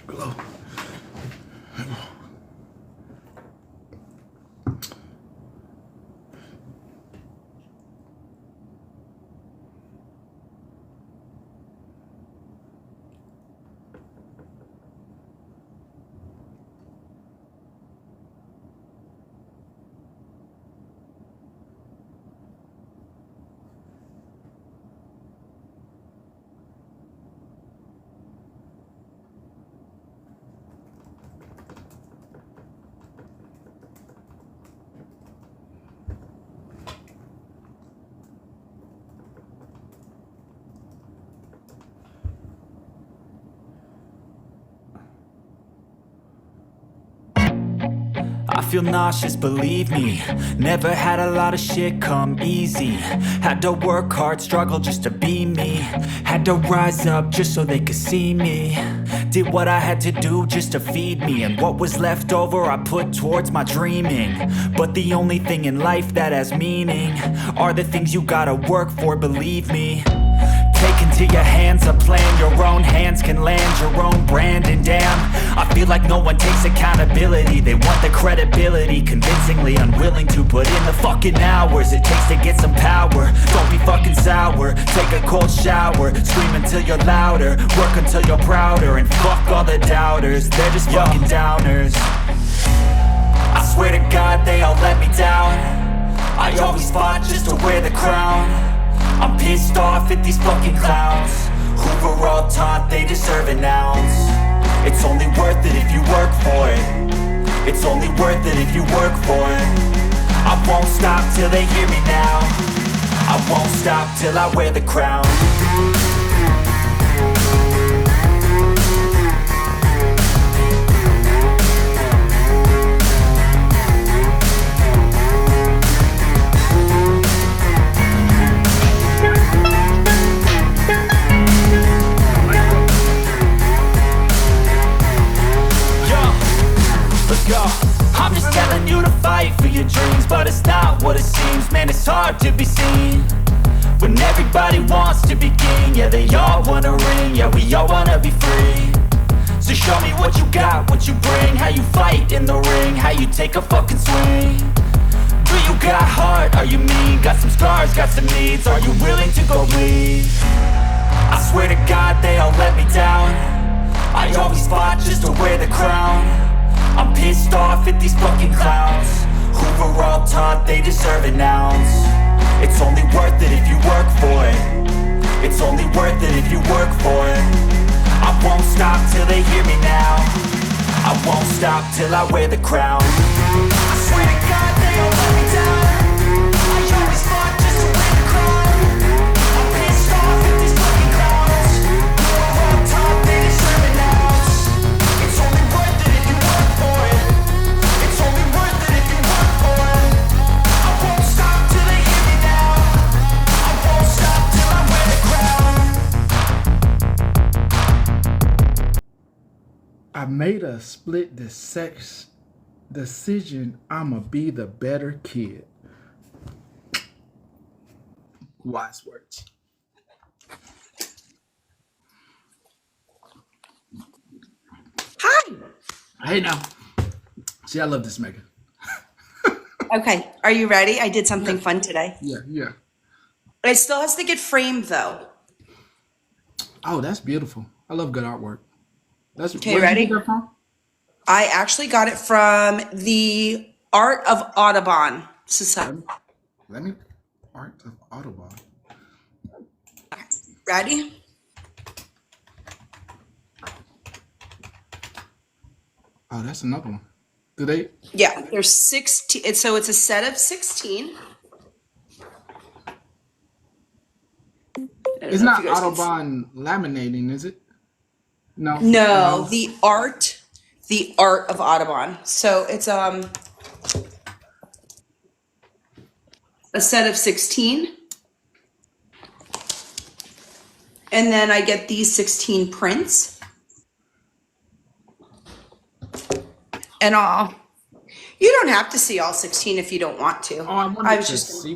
Glow. I feel nauseous, believe me. Never had a lot of shit come easy. Had to work hard, struggle just to be me. Had to rise up just so they could see me. Did what I had to do just to feed me. And what was left over I put towards my dreaming. But the only thing in life that has meaning are the things you gotta work for, believe me. Take into your hands a plan. Your own hands can land your own brand. And damn, I feel like no one takes accountability. They want the credibility, convincingly unwilling to put in the fucking hours it takes to get some power. Don't be fucking sour, take a cold shower. Scream until you're louder, work until you're prouder. And fuck all the doubters, they're just fucking downers. I swear to God they all let me down. I always fought just to wear the crown. I'm pissed off at these fucking clowns who were all taught they deserve an ounce. It's only worth it if you work for it. It's only worth it if you work for it. I won't stop till they hear me now. I won't stop till I wear the crown. I'm just telling you to fight for your dreams, but it's not what it seems. Man, it's hard to be seen when everybody wants to be king. Yeah, they all wanna ring, yeah, we all wanna be free. So show me what you got, what you bring, how you fight in the ring, how you take a fucking swing. Do you got heart, are you mean? Got some scars, got some needs, are you willing to go bleed? I swear to God they all let me down. I always fought just to wear the crown. I'm pissed off at these fucking clowns who were all taught they deserve an ounce. It's only worth it if you work for it. It's only worth it if you work for it. I won't stop till they hear me now. I won't stop till I wear the crown. I swear to God they all let me down. I always fought just to wear the crown. I'm pissed off at these fucking clowns who were all taught they deserve an ounce. It's only worth it if you work for it. It's only worth it if you work for it. I won't stop till they hear me now. I won't stop till I wear the crown. I made a split decision. I'ma be the better kid. Wise words. Hi. Hey now. See, I love this, Megan. Okay, are you ready? I did something fun today. Yeah. It still has to get framed though. Oh, that's beautiful. I love good artwork. That's Okay, where did ready? you get that from? I actually got it from the Art of Audubon Society. Let me Art of Audubon. Ready? Oh, that's another one. Do they? Yeah, there's 16. So it's a set of 16. I don't It's know if not you guys can see. Audubon laminating, is it? No. No, the art of Audubon. So it's a set of 16. And then I get these 16 prints. And you don't have to see all 16 if you don't want to. Oh, I I wanted was to just, see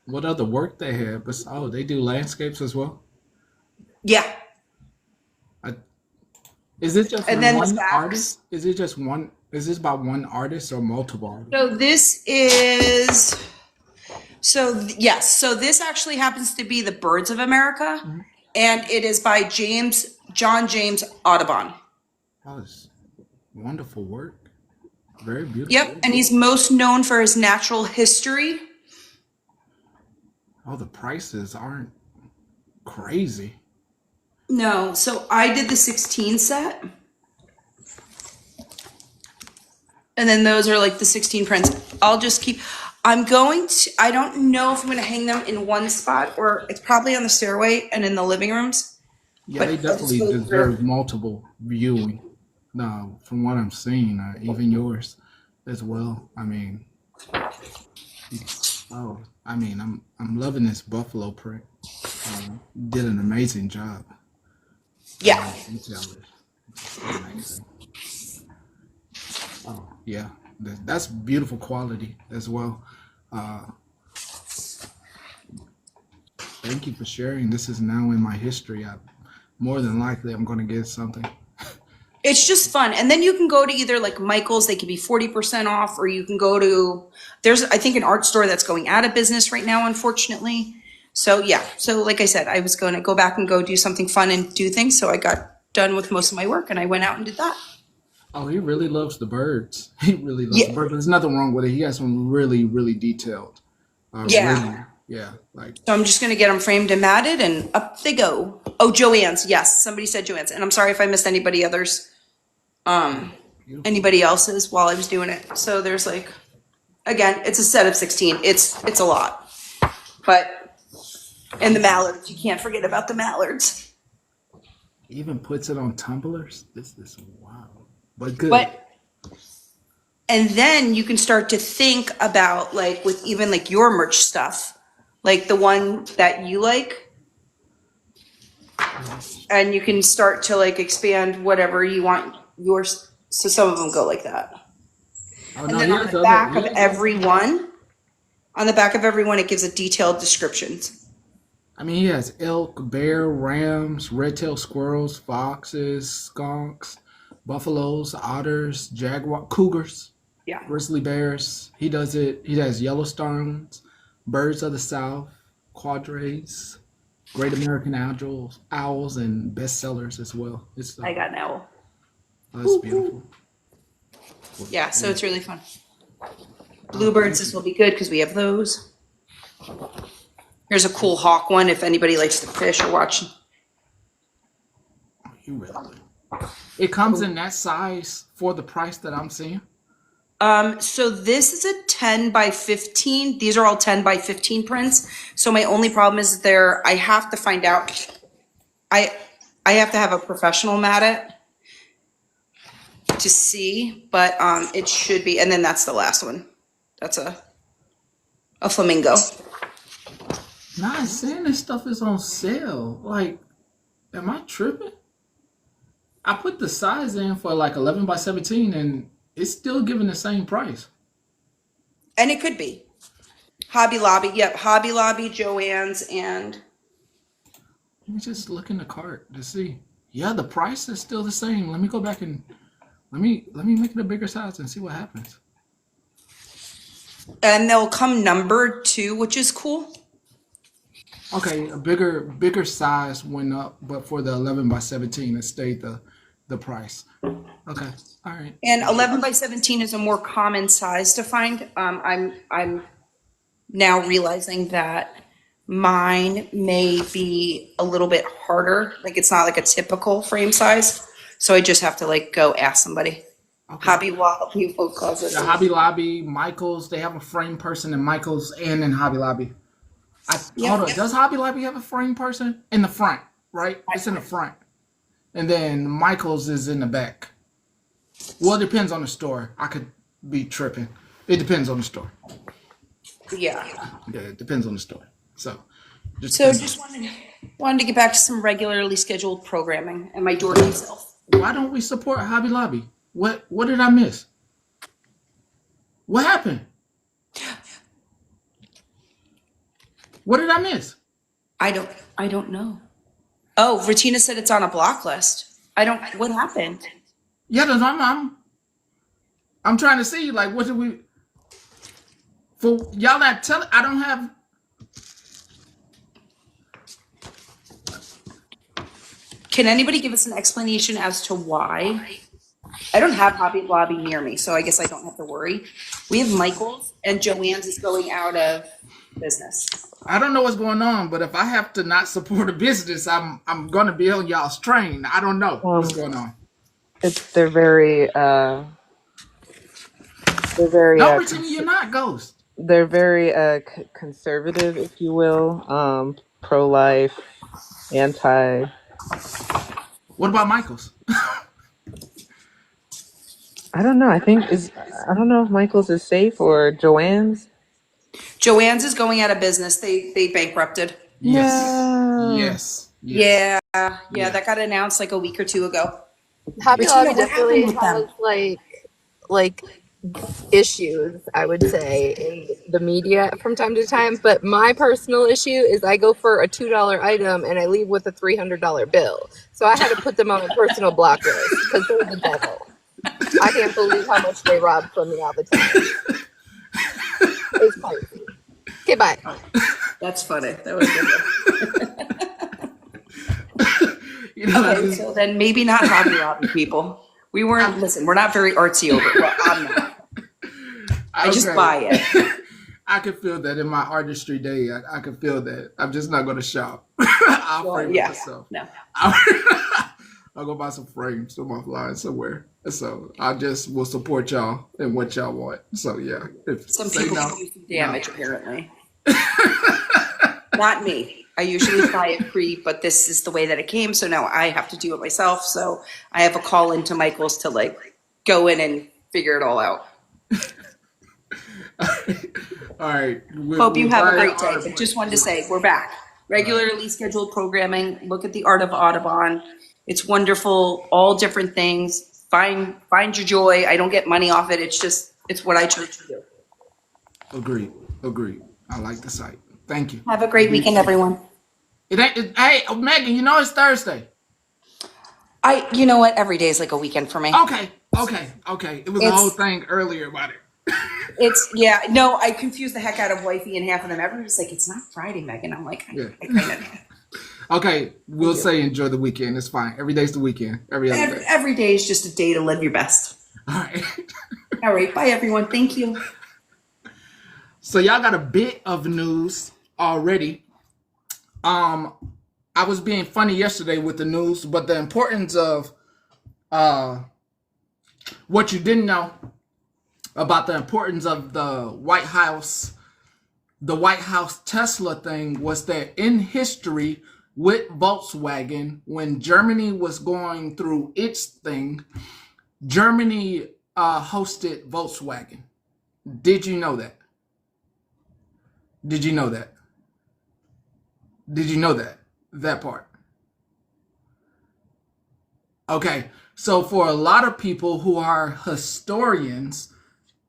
what other work they had. But they do landscapes as well. yeah. I Is it just And then the one backs. artist? Is it just one? Is this by one artist or multiple artists? So this is yes. So this actually happens to be the Birds of America, Mhm. and it is by John James Audubon. Oh, it's wonderful work. Very beautiful. Yep, and he's most known for his natural history. Oh, the prices aren't crazy. No, so I did the 16 set, and then those are like the 16 prints. I'll just keep. I don't know if I'm going to hang them in one spot or it's probably on the stairway and in the living rooms, Yeah, they but I'll just definitely go through. deserve multiple viewing. No, from what I'm seeing, even yours as well. I mean, oh, I mean, I'm loving this buffalo print. You did an amazing job. Yeah. Detail is just amazing. Oh, yeah, that's beautiful quality as well. Uh, Thank you for sharing. This is now in my history. More than likely, I'm going to get something. It's just fun. And then you can go to either like Michael's, they can be 40% off, or you can go to, there's, I think, an art store that's going out of business right now, unfortunately. So, yeah. So, like I said, I was going to go back and go do something fun and do things. So, I got done with most of my work and I went out and did that. Oh, he really loves the birds. He really loves the Yeah. birds. There's nothing wrong with it. He has some really, really detailed. Yeah. Really, yeah, like So, I'm just going to get them framed and matted and up they go. Oh, Joanne's. Yes. Somebody said Joanne's. And I'm sorry if I missed beautiful. anybody else's while I was doing it. So, there's like, again, it's a set of 16. It's a lot. But, and the mallards. You can't forget about the mallards. Even puts it on tumblers. This is wow, but good. But and then you can start to think about like with even like your merch stuff, like the one that you like, and you can start to like expand whatever you want yours. So some of them go like that. Oh And no, then he on has the other. back He of has other. every one, on the back of every one, it gives a detailed descriptions. I mean, he has elk, bear, rams, red-tailed squirrels, foxes, skunks, buffaloes, otters, jaguar, cougars, Yeah, grizzly bears. He does it. He has Yellowstones, birds of the South, quadrays, great American owls, and bestsellers as well. It's I got an owl. It's beautiful. Yeah, so it's really fun. Oh, Bluebirds, thank this you. will be good because we have those. Here's a cool hawk one if anybody likes to fish or watch. You really do. It comes in that size for the price that I'm seeing. So this is a 10 by 15. These are all 10 by 15 prints. So my only problem is I have to find out, I, I have to have a professional mat it to see, but, it should be, and then that's the last one. That's a flamingo. Not saying this stuff is on sale. Like, am I tripping? I put the size in for like 11 by 17 and it's still giving the same price. And it could be Hobby Lobby. Yep. Hobby Lobby, Joann's, and Let me just look in the cart to see. Yeah, the price is still the same. Let me go back and let me make it a bigger size and see what happens. they'll come numbered too, which is cool. Okay, a bigger size went up, but for the 11 by 17 it stayed the price. Okay. All right. And 11 by 17 is a more common size to find. I'm now realizing that mine may be a little bit harder. Like it's not like a typical frame size. So I just have to like go ask somebody. Okay. Hobby Lobby food closet. The Hobby Lobby, Michaels, they have a frame person in Michaels and in Hobby Lobby. Hold Yep. on. Does Hobby Lobby have a frame person in the front? Right, it's in the front, and then Michaels is in the back. Well, it depends on the store. I could be tripping. It depends on the store. Yeah. Yeah, it depends on the store. So, just So depends. just wanted to get back to some regularly scheduled programming and my dorky self. Why don't we support Hobby Lobby? What did I miss? What happened? What did I miss? I don't know. Oh, Retina said it's on a block list. I don't. What happened? Yeah, I'm trying to see like what did we for y'all not tell. I don't have. Can anybody give us an explanation as to why? I don't have Hobby Lobby near me, so I guess I don't have to worry. We have Michael's and Joann's is going out of business. I don't know what's going on, but if I have to not support a business, I'm gonna be on y'all's train. I don't know what's going on. It's they're very No, pretending you're not Ghost. they're very conservative, if you will, pro life, anti. What about Michael's? I don't know. I don't know if Michael's is safe or Joanne's. Joann's is going out of business. They bankrupted. Yes, No. yes, yes, Yeah, that got announced like a week or two ago. Hobby Regina, Lobby what happened definitely with has them? like issues, I would say, in the media from time to time. But my personal issue is I go for a $2 item and I leave with a $300 bill. So I had to put them on a personal block list because they're the devil. I can't believe how much they rob from me all the time. It's crazy. Okay, bye. That's funny. That was good. You know, Okay, so then maybe not Hobby Lobby people. We weren't. Listen, we're not very artsy over it. Well, I'm not. I just okay. buy it. I can feel that in my artistry day. I can feel that. I'm just not gonna shop. I'll Well, frame it yeah, myself. no. I'll go buy some frames from offline somewhere. So I just will support y'all and what y'all want. So yeah, if Some say people no, can do some damage, apparently. Not me. I usually buy it free, but this is the way that it came, so now I have to do it myself. So I have a call into Michael's to like go in and figure it all out. all right. Hope you have a great day. art- But just wanted to say we're back. Regularly scheduled programming. Look at the Art of Audubon. It's wonderful. All different things. Find your joy. I don't get money off it. It's what I chose to do. Agreed. Agreed. I like the site. Thank you. Have a great weekend, everyone. Hey, Megan, you know it's Thursday. You know what? Every day is like a weekend for me. Okay. It was a whole thing earlier about it. Yeah, no, I confused the heck out of wifey and half of them. Everyone's like, it's not Friday, Megan. I'm like, Yeah. I kind of. Okay, we'll say enjoy the weekend. It's fine. Every day's the weekend. Every other day. Every day is just a day to live your best. All right. All right, bye everyone. Thank you. So y'all got a bit of news already. I was being funny yesterday with the news, but the importance of what you didn't know about the importance of the White House Tesla thing was that in history with Volkswagen, when Germany was going through its thing, Germany hosted Volkswagen. Did you know that? Did you know that? Did you know that? That part. Okay, so for a lot of people who are historians,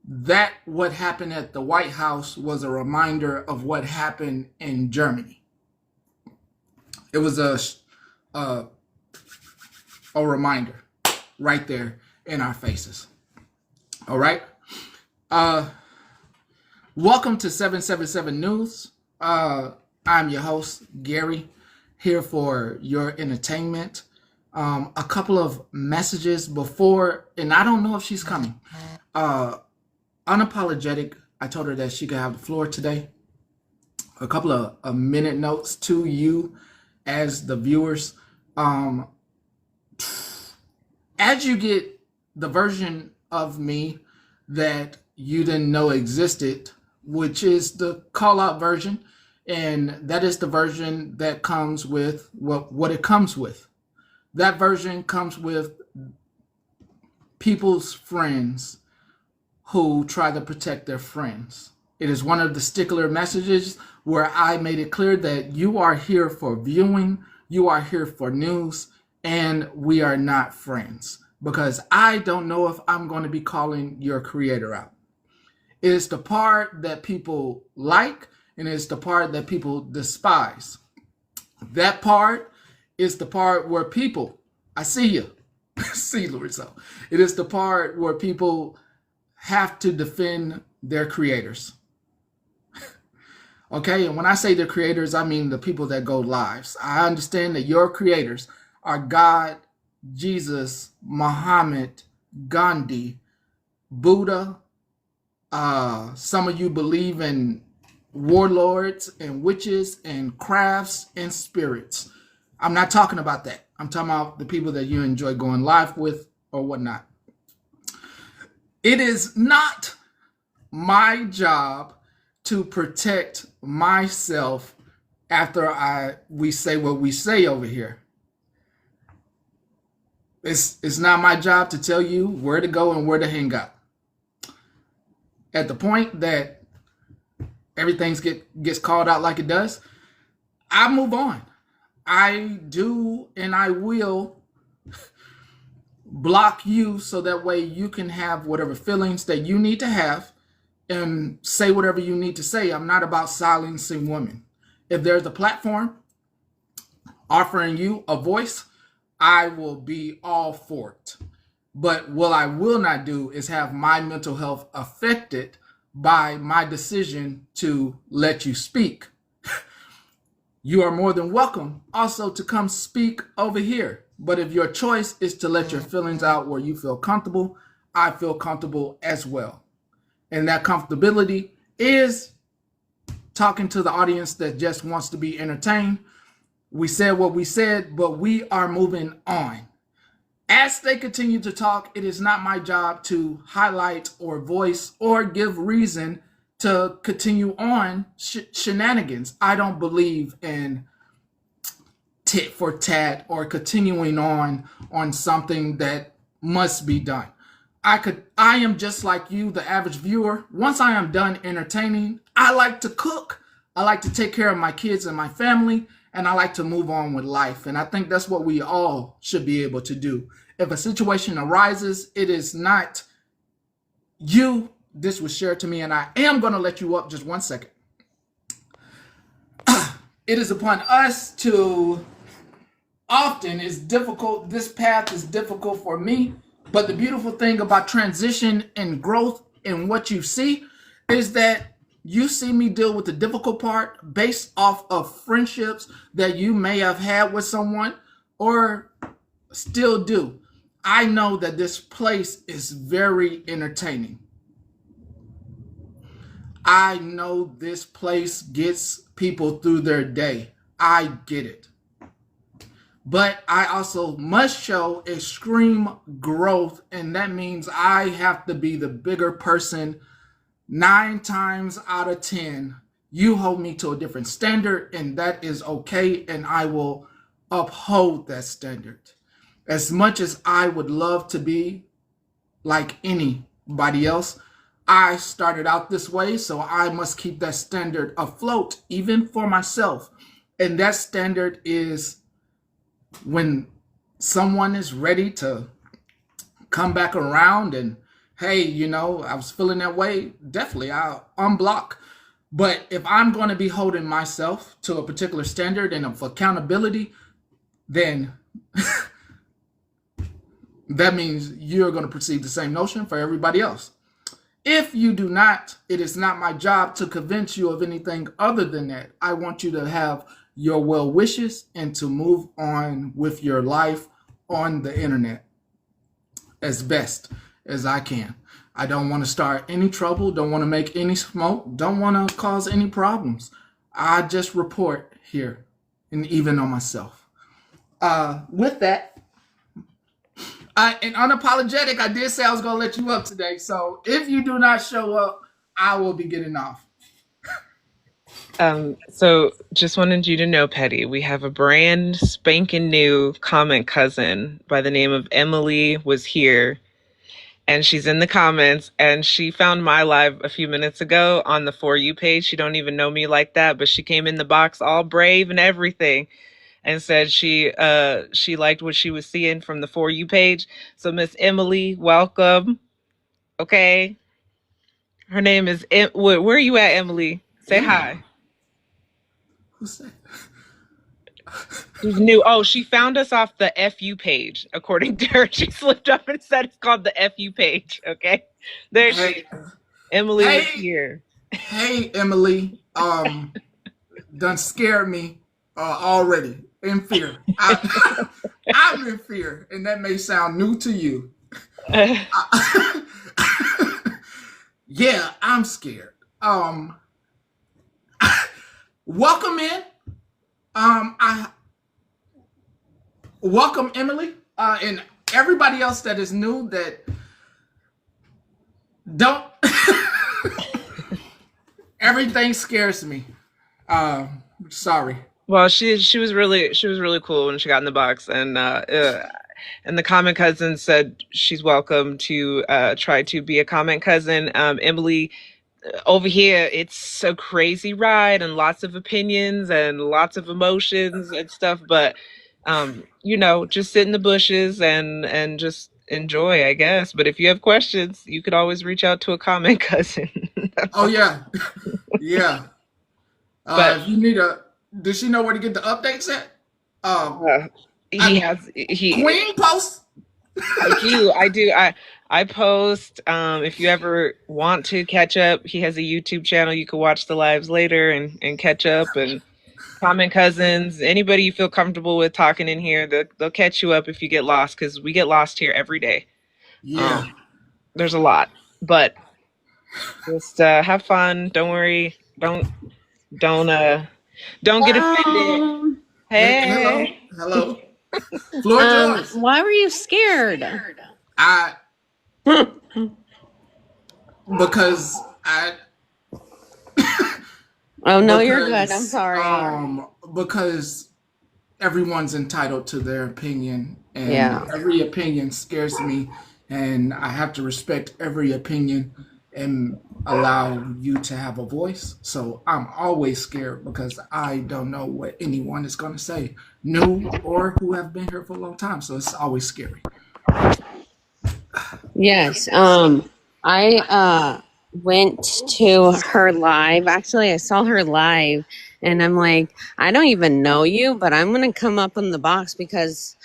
that what happened at the White House was a reminder of what happened in Germany. It was a reminder right there in our faces. All right. Welcome to 777 News. I'm your host, Gary, here for your entertainment. A couple of messages before, and I don't know if she's coming. Unapologetic, I told her that she could have the floor today. A couple of minute notes to you as the viewers. As you get the version of me that you didn't know existed, which is the call out version, and that is the version that comes with what it comes with. That version comes with people's friends who try to protect their friends. It is one of the stickler messages where I made it clear that you are here for viewing, you are here for news, and we are not friends, because I don't know if I'm going to be calling your creator out. It is the part that people like, and it's the part that people despise. That part is the part where people I see you. See, Lorenzo. It is the part where people have to defend their creators. Okay, and when I say the creators, I mean the people that go lives. I understand that your creators are God, Jesus, Muhammad, Gandhi, Buddha. Some of you believe in warlords and witches and crafts and spirits. I'm not talking about that. I'm talking about the people that you enjoy going live with or whatnot. It is not my job to protect myself after we say what we say over here. It's not my job to tell you where to go and where to hang out. At the point that everything gets called out like it does, I move on. I do and I will block you so that way you can have whatever feelings that you need to have and say whatever you need to say. I'm not about silencing women. If there's a platform offering you a voice, I will be all for it. But what I will not do is have my mental health affected by my decision to let you speak. You are more than welcome also to come speak over here. But if your choice is to let your feelings out where you feel comfortable, I feel comfortable as well. And that comfortability is talking to the audience that just wants to be entertained. We said what we said, but we are moving on. As they continue to talk, it is not my job to highlight or voice or give reason to continue on shenanigans. I don't believe in tit for tat or continuing on something that must be done. I am just like you, the average viewer. Once I am done entertaining, I like to cook. I like to take care of my kids and my family, and I like to move on with life. And I think that's what we all should be able to do. If a situation arises, it is not you. This was shared to me, and I am going to let you up just 1 second. It is upon us to often, it's difficult. This path is difficult for me. But the beautiful thing about transition and growth and what you see is that you see me deal with the difficult part based off of friendships that you may have had with someone or still do. I know that this place is very entertaining. I know this place gets people through their day. I get it. But I also must show extreme growth, and that means I have to be the bigger person 9 times out of 10. You hold me to a different standard, and that is okay, and I will uphold that standard. As much as I would love to be like anybody else, I started out this way, so I must keep that standard afloat, even for myself. And that standard is when someone is ready to come back around and, hey, I was feeling that way, definitely I'll unblock. But if I'm going to be holding myself to a particular standard and of accountability, then that means you're going to perceive the same notion for everybody else. If you do not, it is not my job to convince you of anything other than that. I want you to have your well wishes and to move on with your life on the internet as best as I can. I don't want to start any trouble, don't want to make any smoke, don't want to cause any problems. I just report here, and even on myself. With that, and unapologetic, I did say I was going to let you up today. So if you do not show up, I will be getting off. So just wanted you to know, Petty, we have a brand spanking new comment cousin by the name of Emily was here, and she's in the comments, and she found my live a few minutes ago on the For You page. She don't even know me like that, but she came in the box all brave and everything and said she liked what she was seeing from the For You page. So Miss Emily, welcome. Okay. Her name is where are you at, Emily? Say Emily. hi. Who's that? She's new. Oh, she found us off the FU page, according to her. She slipped up and said it's called the FU page. Okay. There she Hey, is. Emily was hey, here. hey, Emily. Done scared me already in fear. I'm in fear, and that may sound new to you. Yeah, I'm scared. Welcome in. I welcome Emily and everybody else that is new that don't. Everything scares me. Sorry. Well, she was really cool when she got in the box, and the comment cousin said she's welcome to try to be a comment cousin. Emily, over here, it's a crazy ride and lots of opinions and lots of emotions and stuff. But just sit in the bushes and just enjoy, I guess. But if you have questions, you could always reach out to a comment cousin. Oh yeah, yeah. But If you need a, does she know where to get the updates at? uh, I, he Queen post. I do. I post. If you ever want to catch up, he has a YouTube channel. You can watch the lives later and catch up and comment cousins. Anybody you feel comfortable with talking in here, they'll catch you up if you get lost because we get lost here every day. Yeah. There's a lot, but just have fun. Don't worry. Don't don't get offended. Um, Hello. Hey. Hello. Floor yours. why were you scared? I because I Oh no, you're good. because I'm sorry. because everyone's entitled to their opinion, and Yeah. every opinion scares me, and I have to respect every opinion and allow you to have a voice. So I'm always scared because I don't know what anyone is going to say, new or who have been here for a long time. So it's always scary. Yes. I went to her live. Actually, I saw her live and I'm like, I don't even know you, but I'm going to come up in the box because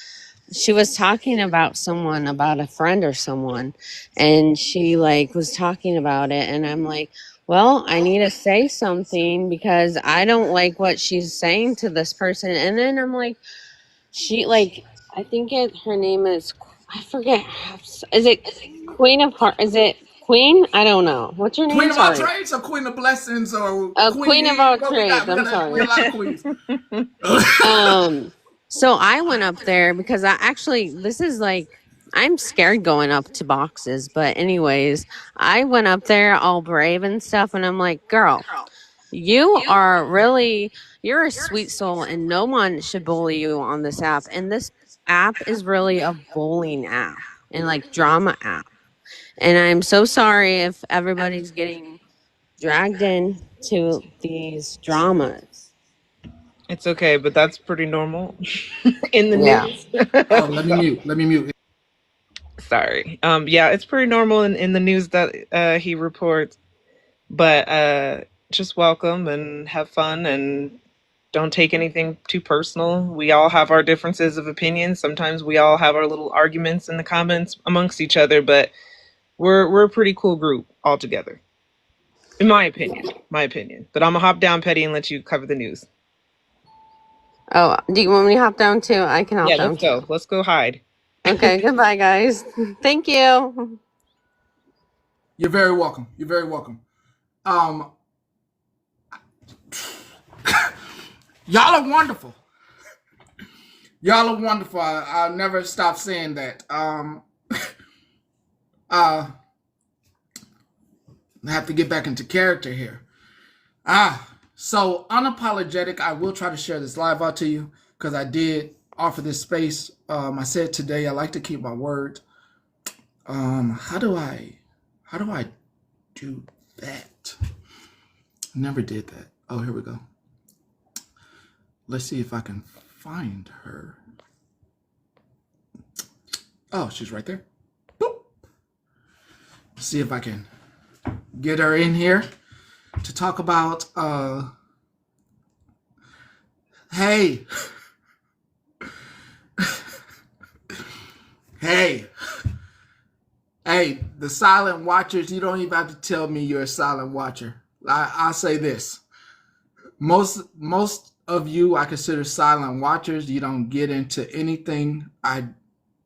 she was talking about someone, about a friend or someone, and she like was talking about it and I'm like, well, I need to say something because I don't like what she's saying to this person. And then I'm like, she like, I think her name is, I forget. Is it Queen of Heart? Is it Queen? I don't know. What's her Queen name? of all Sorry. trades or queen of blessings or Queen of queen? all What we got? trades. I'm We got sorry. a lot of queens. So I went up there because I actually, this is like, I'm scared going up to boxes. But anyways, I went up there all brave and stuff, and I'm like, girl, you are really, you're a sweet soul, and no one should bully you on this app. And this app is really a bullying app and like drama app. And I'm so sorry if everybody's getting dragged into these dramas. It's okay, but that's pretty normal in the Yeah. news. Oh, let me mute. Let me mute. Sorry. Yeah, it's pretty normal in the news that he reports, but just welcome and have fun and don't take anything too personal. We all have our differences of opinions. Sometimes we all have our little arguments in the comments amongst each other, but we're a pretty cool group all together. In my opinion. My opinion. But I'm gonna hop down, Petty, and let you cover the news. Oh, do you want me to hop down too? I can hop Yeah, down let's too. go. Let's go hide. Okay, goodbye, guys. Thank you. You're very welcome. You're very welcome. Um, y'all are wonderful. Y'all are wonderful. I'll never stop saying that. I have to get back into character here. So unapologetic. I will try to share this live out to you because I did offer this space. I said today I like to keep my word. How do I do that? Never did that. Oh, here we go. Let's see if I can find her. Oh, she's right there. Boop. See if I can get her in here to talk about hey, Hey, hey, the silent watchers, you don't even have to tell me you're a silent watcher. I'll say this. Most of you I consider silent watchers. You don't get into anything.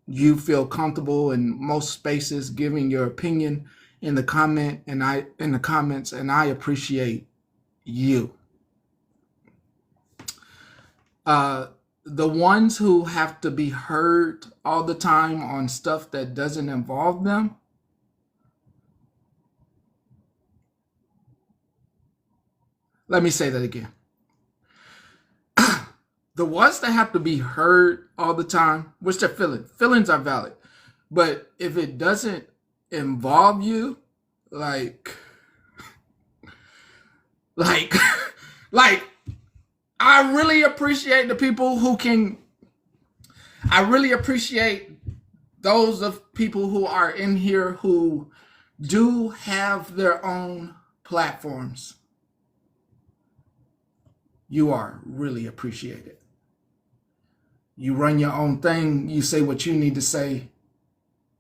You feel comfortable in most spaces giving your opinion in the comments, and I appreciate you. The ones who have to be heard all the time on stuff that doesn't involve them, let me say that again. The ones that have to be heard all the time, which they're feelings are valid. But if it doesn't involve you, like, like, like, I really appreciate the people who can. I really appreciate those of people who are in here who do have their own platforms. You are really appreciated. You run your own thing. You say what you need to say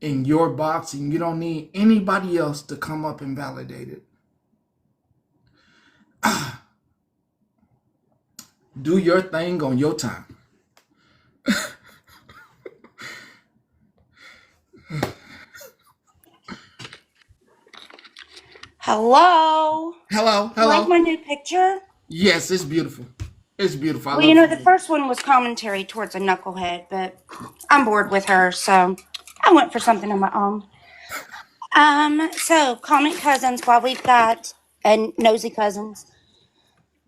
in your box, and you don't need anybody else to come up and validate it. Do your thing on your time. Hello. Hello, You like hello. my new picture? Yes, it's beautiful. It's beautiful. I Well, you love know, it. the first one was commentary towards a knucklehead, but I'm bored with her, so I went for something of my own. So comment cousins while we've got and nosy cousins.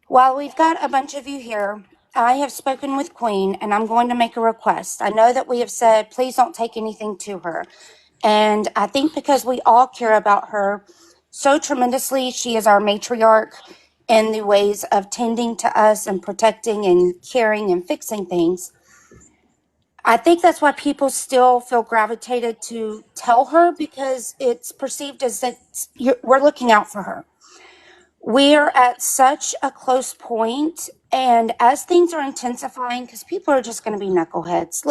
While we've got a bunch of you here, I have spoken with Queen and I'm going to make a request. I know that we have said please don't take anything to her. And I think because we all care about her so tremendously, she is our matriarch in the ways of tending to us and protecting and caring and fixing things. I think that's why people still feel gravitated to tell her because it's perceived as that we're looking out for her. We're at such a close point, and as things are intensifying, because people are just going to be knuckleheads.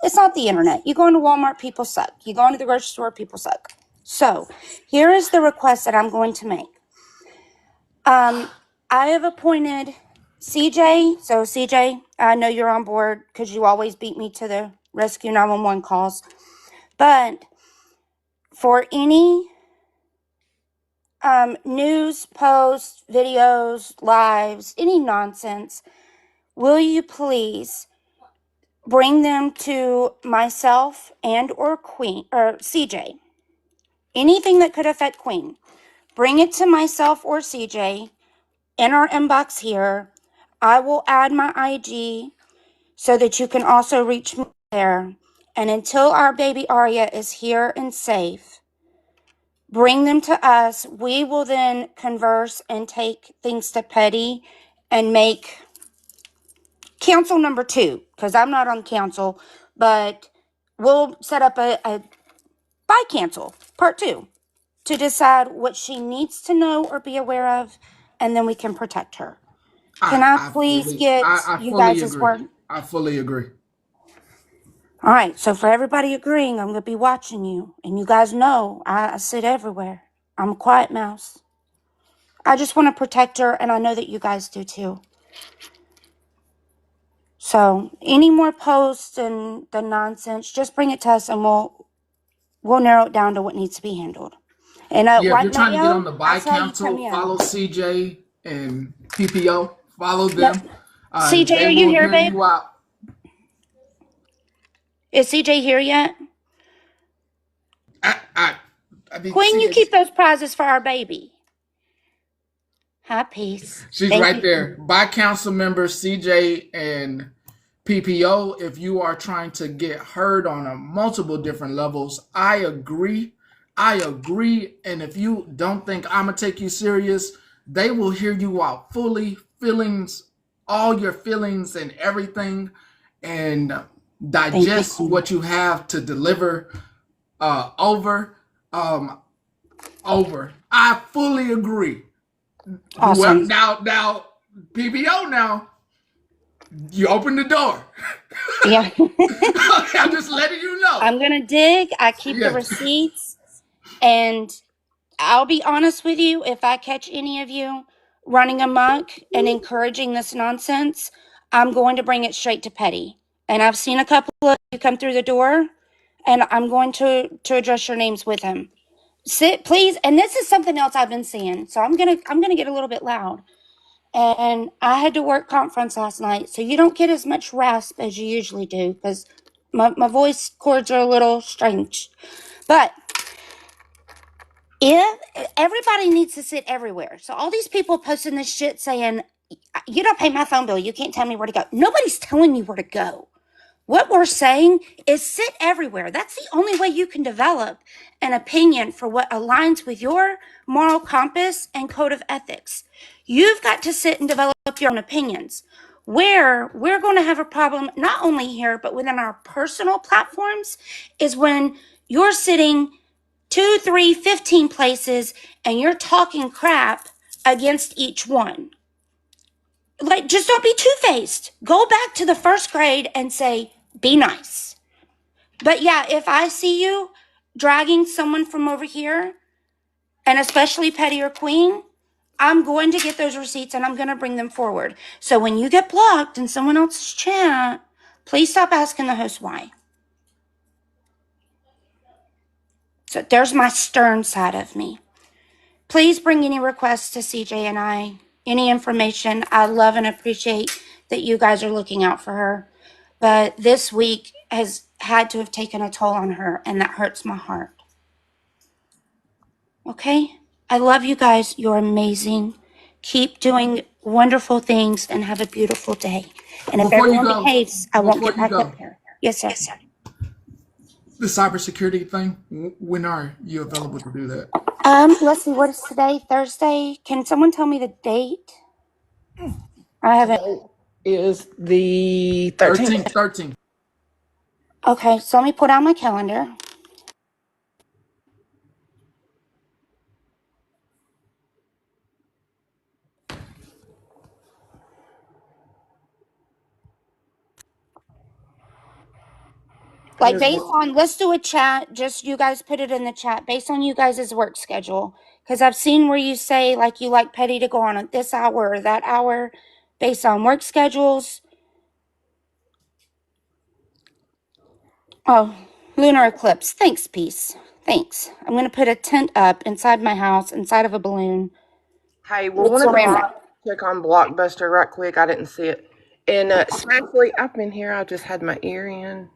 It's not the internet. You go into Walmart, people suck. You go into the grocery store, people suck. So, here is the request that I'm going to make. I have appointed CJ. So, CJ, I know you're on board because you always beat me to the rescue 911 calls. But for any news, posts, videos, lives, any nonsense, will you please bring them to myself and or Queen or CJ? Anything that could affect Queen, bring it to myself or CJ in our inbox here. I will add my IG so that you can also reach me there. And until our baby Arya is here and safe, bring them to us. We will then converse and take things to Petty and make council number 2, because I'm not on council, but we'll set up a by council part 2 to decide what she needs to know or be aware of, and then we can protect her. Can I please get I you fully guys' agree. word? I fully agree. All right, so for everybody agreeing, I'm going to be watching you. And you guys know I sit everywhere. I'm a quiet mouse. I just want to protect her, and I know that you guys do too. So any more posts and the nonsense, just bring it to us, and we'll narrow it down to what needs to be handled. And Yeah, if White you're trying to get Mayo, on the I buy saw you come council, in. follow CJ and PPO. Follow Yep. them. CJ, They are you will here, hear babe? you out. Is CJ here yet? I, I, I mean, Queen, you CJ, keep those prizes for our baby. Hi, peace. she's Thank right you. there. By council members CJ and PPO, if you are trying to get heard on a multiple different levels, I agree. I agree. And if you don't think I'm going to take you serious, they will hear you out fully, feelings, all your feelings and everything, and Thank you, digest Queen. what you have to deliver over. Um, over. I fully agree. Whoever Awesome. now PPO now You open the door. Yeah. I'm just letting you know. I'm going to dig. I keep the Yeah. receipts. And I'll be honest with you, if I catch any of you running amok and encouraging this nonsense, I'm going to bring it straight to Petty. And I've seen a couple of you come through the door, and I'm going to address your names with him. Sit, please. And this is something else I've been seeing. So I'm gonna get a little bit loud. And I had to work conference last night, so you don't get as much rasp as you usually do because my voice cords are a little strange. But if everybody needs to sit everywhere, so all these people posting this shit saying, you don't pay my phone bill, you can't tell me where to go. Nobody's telling you where to go. What we're saying is sit everywhere. That's the only way you can develop an opinion for what aligns with your moral compass and code of ethics. You've got to sit and develop your own opinions. Where we're going to have a problem, not only here, but within our personal platforms, is when you're sitting 2, 3, 15 places and you're talking crap against each one. Like, just don't be two-faced. Go back to the first grade and say, be nice. But yeah, if I see you dragging someone from over here, and especially Petty or Queen, I'm going to get those receipts and I'm going to bring them forward. So when you get blocked in someone else's chat, please stop asking the host why. So there's my stern side of me. Please bring any requests to CJ and I, any information. I love and appreciate that you guys are looking out for her. But this week has had to have taken a toll on her, and that hurts my heart. Okay? I love you guys. You're amazing. Keep doing wonderful things and have a beautiful day. And if Before you everyone go, behaves, I won't before get you back go, up there. Yes, sir. Yes, sir. the cybersecurity thing. When are you available to do that? Let's see, what is today? Thursday? Can someone tell me the date? I haven't. Today is the 13th. 13. Okay, so let me put on my calendar. Like, based on, let's do a chat, just you guys put it in the chat, based on you guys' work schedule. Because I've seen where you say, like, you like Petty to go on at this hour or that hour, based on work schedules. Oh, lunar eclipse. Thanks, Peace. Thanks. I'm going to put a tent up inside my house, inside of a balloon. Hey, well, With one of the ceramic. check on Blockbuster right quick. I didn't see it. And Smashley, I've been here. I just had my ear in.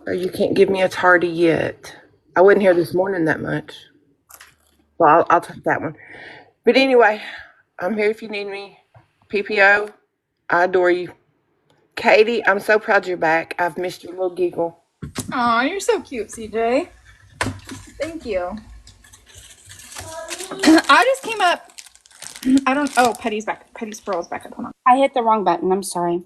Oh, you can't give me a tardy yet. I wasn't here this morning that much. Well, I'll take that one. But anyway, I'm here if you need me. PPO, I adore you. Katie, I'm so proud you're back. I've missed your little giggle. Aw, you're so cute, CJ. Thank you. I just came up. I don't. Oh, Petty's back. Petty Sproul's back up. Hold on. I hit the wrong button. I'm sorry.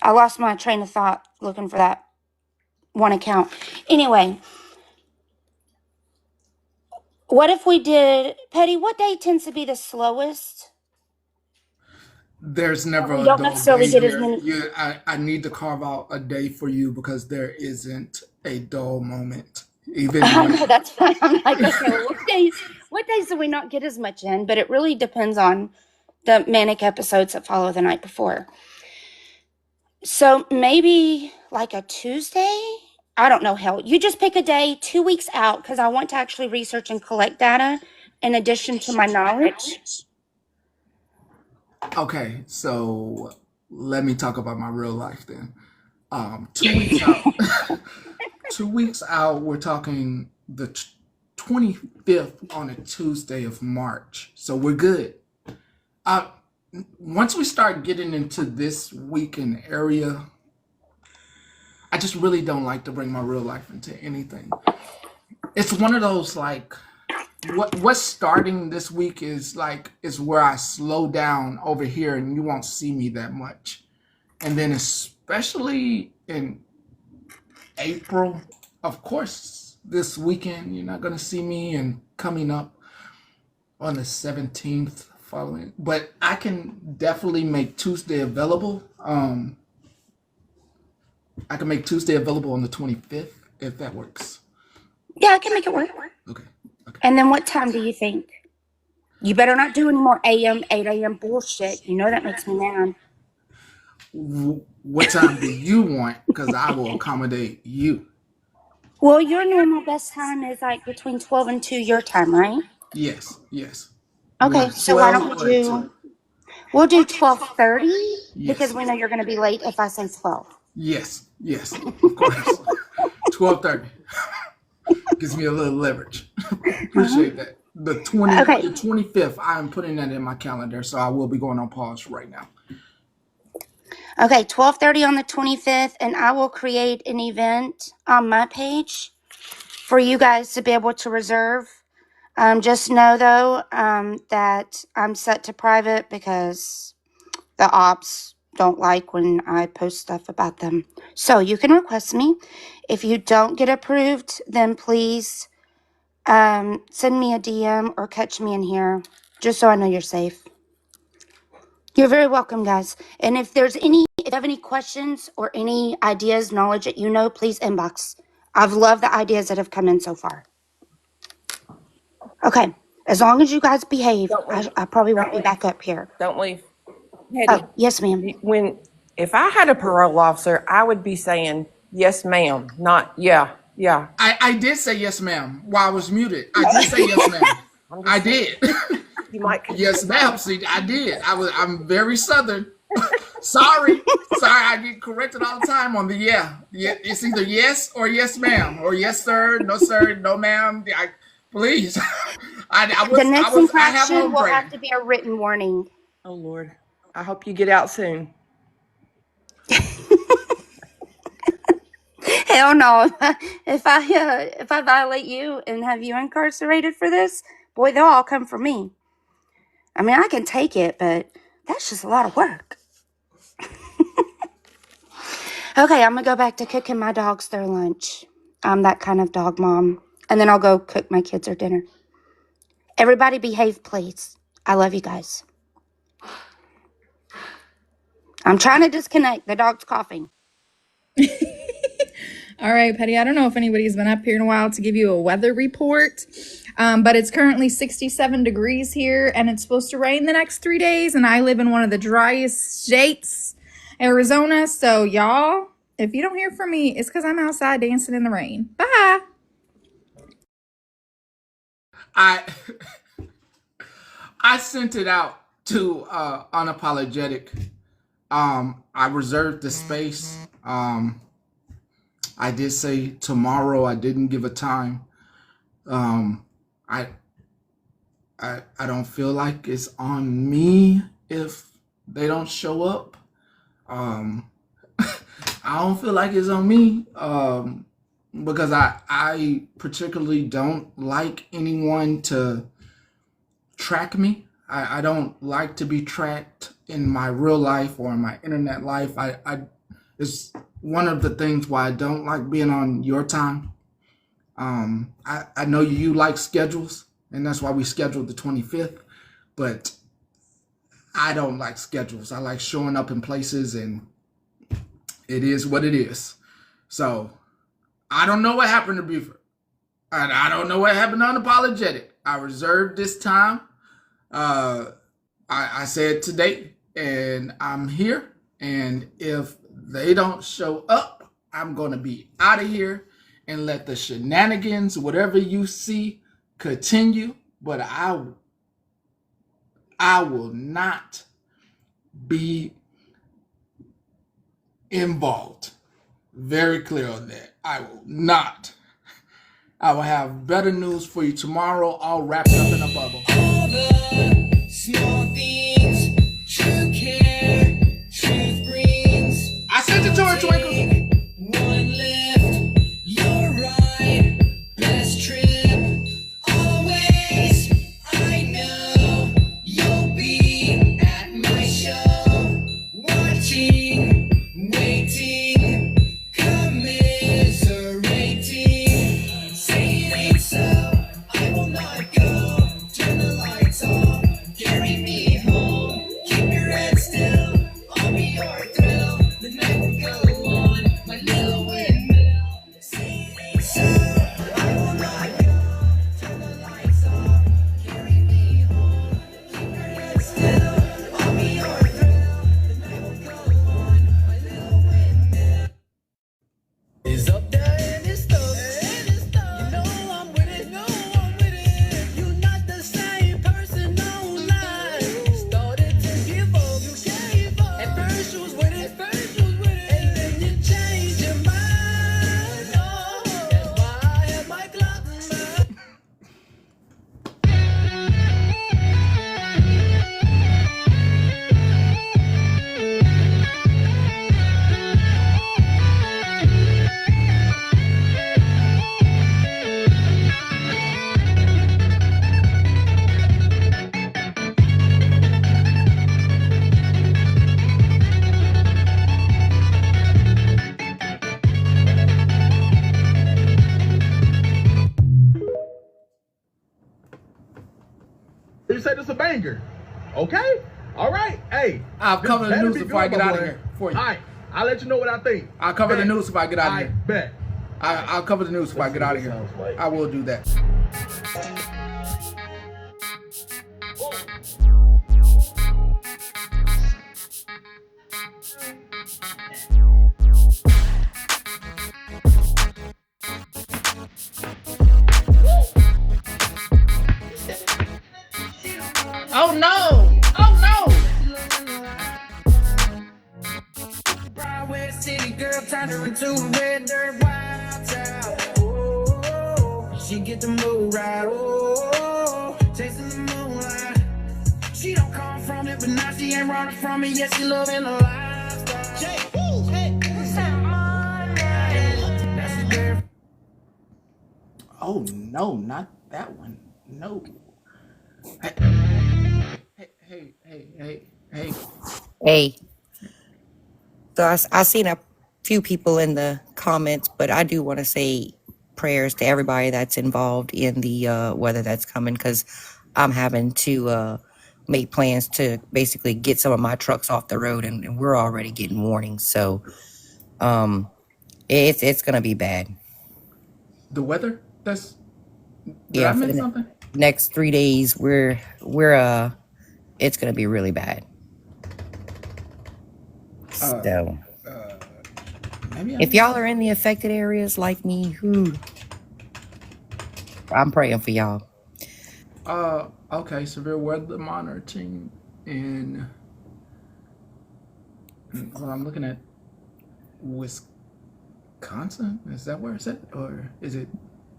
I lost my train of thought looking for that one account. Anyway, what if we did, Petty, what day tends to be the slowest? There's never We a don't dull necessarily day get as here. many. I need to carve out a day for you because there isn't a dull moment. Even I when know, that's fine. I'm like, okay, well, what days do we not get as much in? But it really depends on the manic episodes that follow the night before. So maybe like a Tuesday? I don't know, hell. You just pick a day 2 weeks out because I want to actually research and collect data in addition to my knowledge. Okay, so let me talk about my real life then. 2 weeks out. 2 weeks out, we're talking the 25th on a Tuesday of March. So we're good. Uh, Once we start getting into this weekend area, I just really don't like to bring my real life into anything. It's one of those like what's starting this week is where I slow down over here and you won't see me that much. And then especially in April, of course, this weekend you're not gonna see me, and coming up on the 17th following, but I can definitely make Tuesday available. I can make Tuesday available on the 25th if that works. Yeah, I can make it work. Okay. Okay. And then what time do you think? You better not do any more AM, 8 a.m. bullshit. You know that makes me mad. What time do you want? Because I will accommodate you. Well, your normal best time is like between 12 and 2 your time, right? Yes. Yes. You Okay, want so why 12 don't we or at 2? we'll do 12:30 because Yes. we know you're going to be late if I say 12. Yes. Yes. Of course. 12:30 gives me a little leverage. Appreciate that. The Okay. 25th, I am putting that in my calendar, so I will be going on pause right now. Okay, 12:30 on the 25th, and I will create an event on my page for you guys to be able to reserve. Just know though that I'm set to private because the ops don't like when I post stuff about them. So you can request me. If you don't get approved, then please send me a DM or catch me in here just so I know you're safe. You're very welcome, guys. And if you have any questions or any ideas, knowledge that you know, please inbox. I've loved the ideas that have come in so far. Okay, as long as you guys behave, I probably won't be back up here. Don't leave. Oh, yes, ma'am. If I had a parole officer, I would be saying yes, ma'am, not yeah. I did say yes, ma'am, while I was muted. I did say yes, ma'am. I did. You might. Yes, ma'am. See, I did. I'm very Southern. Sorry, I get corrected all the time on the yeah. It's either yes or yes, ma'am, or yes, sir, no, ma'am. Please. The next infraction will have to be a written warning. Oh Lord, I hope you get out soon. Hell no! If I violate you and have you incarcerated for this, boy, they'll all come for me. I mean, I can take it, but that's just a lot of work. Okay, I'm gonna go back to cooking my dogs their lunch. I'm that kind of dog mom, and then I'll go cook my kids their dinner. Everybody behave, please. I love you guys. I'm trying to disconnect. The dog's coughing. All right, Petty, I don't know if anybody's been up here in a while to give you a weather report, but it's currently 67 degrees here, and it's supposed to rain the next 3 days, and I live in one of the driest states, Arizona, so y'all, if you don't hear from me, it's because I'm outside dancing in the rain. Bye! I sent it out to Unapologetic. I reserved the space. I did say tomorrow. I didn't give a time. I don't feel like it's on me if they don't show up. I don't feel like it's on me because I particularly don't like anyone to track me. I don't like to be tracked in my real life or in my internet life. It's one of the things why I don't like being on your time. I know you like schedules, and that's why we scheduled the 25th, but I don't like schedules. I like showing up in places, and it is what it is. So I don't know what happened to Buford. And I don't know what happened to Unapologetic. I reserved this time. I said today, and I'm here. And if they don't show up, I'm going to be out of here and let the shenanigans, whatever you see, continue. But I will not be involved. Very clear on that. I will not. I will have better news for you tomorrow, all wrapped up in a bubble. All the small things, true care, truth brings. I sent it to her, Twinkle. One left, you're right. Best trip, always. I know you'll be at my show, watching, waiting, commiserating. Say it ain't so, I will not go. Turn the lights off, carry me You said it's a banger. Okay? All right. Hey. I'll cover the news before I get out of here for you. All right. I'll let you know what I think. I'll cover the news if I get out of here. Bet. I'll cover the news if I get out of here. I will do that. Oh no! Oh no! City girl turned her into a red dirt wild child. Oh, she get the mood right. Oh, chasing the moonlight. She don't come from it, but now she ain't running from it. Yeah, she loving the lifestyle. Oh no, not that one. No. Hey. Hey. So I seen a few people in the comments, but I do want to say prayers to everybody that's involved in the weather that's coming, because I'm having to make plans to basically get some of my trucks off the road, and we're already getting warnings. So it's gonna be bad. The weather? That's yeah. I For miss the something? next 3 days, we're it's gonna be really bad. So if y'all are in the affected areas like me, I'm praying for y'all. Okay, severe weather monitoring in, well, I'm looking at Wisconsin. Is that where it's at? Or is it?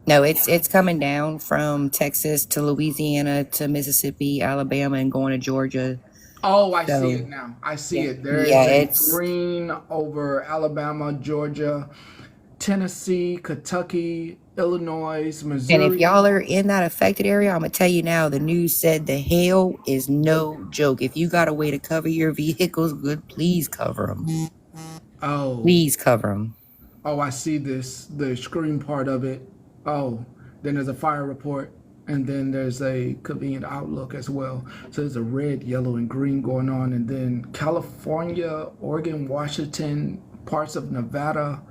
No, it's coming down from Texas to Louisiana to Mississippi, Alabama, and going to Georgia. Oh, I see it now. I see it. There is green over Alabama, Georgia, Tennessee, Kentucky, Illinois, Missouri. And if y'all are in that affected area, I'm going to tell you now, the news said the hail is no joke. If you got a way to cover your vehicles, good, please cover them. Oh. Please cover them. Oh, I see this, the screen part of it. Oh, then there's a fire report. And then there's a convenient outlook as well. So there's a red, yellow, and green going on. And then California, Oregon, Washington, parts of Nevada.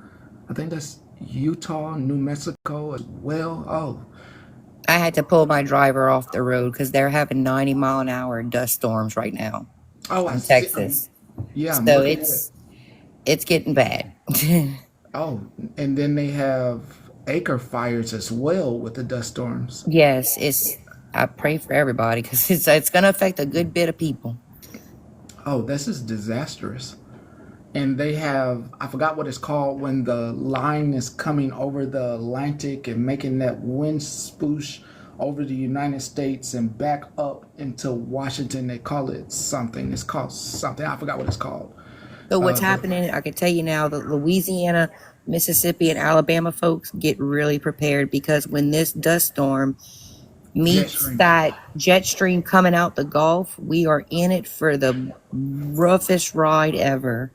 I think that's Utah, New Mexico as well. Oh. I had to pull my driver off the road because they're having 90-mile-an-hour dust storms right now. Oh, in Texas. Yeah. So it's getting bad. Oh, and then they have acre fires as well with the dust storms. Yes, I pray for everybody because it's going to affect a good bit of people. Oh, this is disastrous. And they have, I forgot what it's called, when the line is coming over the Atlantic and making that wind swoosh over the United States and back up into Washington. They call it something. It's called something. I forgot what it's called. So what's happening, I can tell you now, the Louisiana, Mississippi, and Alabama folks, get really prepared, because when this dust storm meets that jet stream coming out the Gulf, we are in it for the roughest ride ever.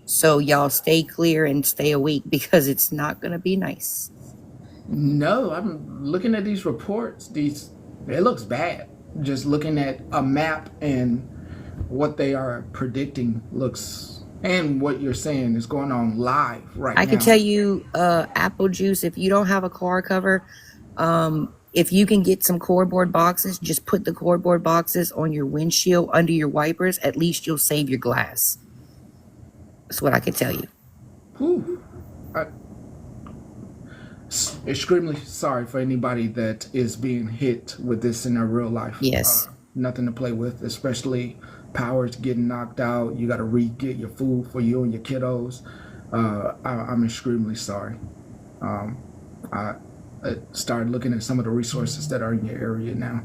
So y'all stay clear and stay awake, because it's not going to be nice. No, I'm looking at these reports. It looks bad. Just looking at a map and what they are predicting looks... And what you're saying is going on live right now. I can tell you, apple juice, if you don't have a car cover, if you can get some cardboard boxes, just put the cardboard boxes on your windshield under your wipers. At least you'll save your glass. That's what I can tell you. Whew. Extremely sorry for anybody that is being hit with this in their real life. Yes. Nothing to play with, especially power's getting knocked out. You got to re-get your food for you and your kiddos. I'm extremely sorry. I started looking at some of the resources that are in your area now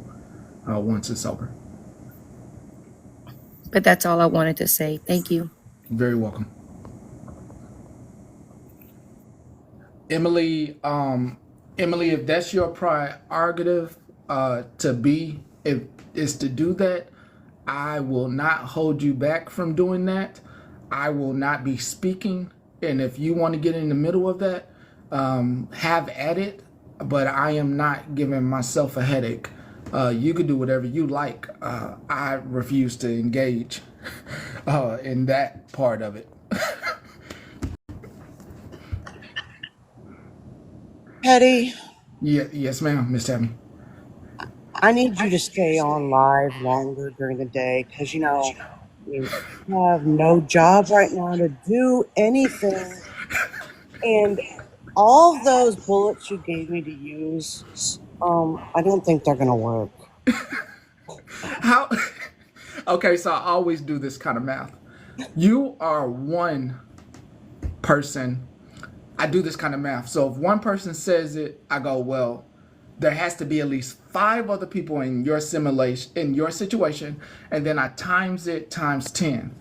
once it's over. But that's all I wanted to say. Thank you. Very welcome. Emily, if that's your prerogative is to do that, I will not hold you back from doing that. I will not be speaking. And if you want to get in the middle of that, have at it. But I am not giving myself a headache You can do whatever you like. I refuse to engage in that part of it. Petty, Yeah, yes, ma'am, Miss Tammy. I need you to stay on live longer during the day because, you have no job right now to do anything. And all those bullets you gave me to use, I don't think they're going to work. How? Okay, so I always do this kind of math. You are one person. I do this kind of math. So if one person says it, I go, well, there has to be at least 5 other people in your simulation, in your situation, and then I times it times 10.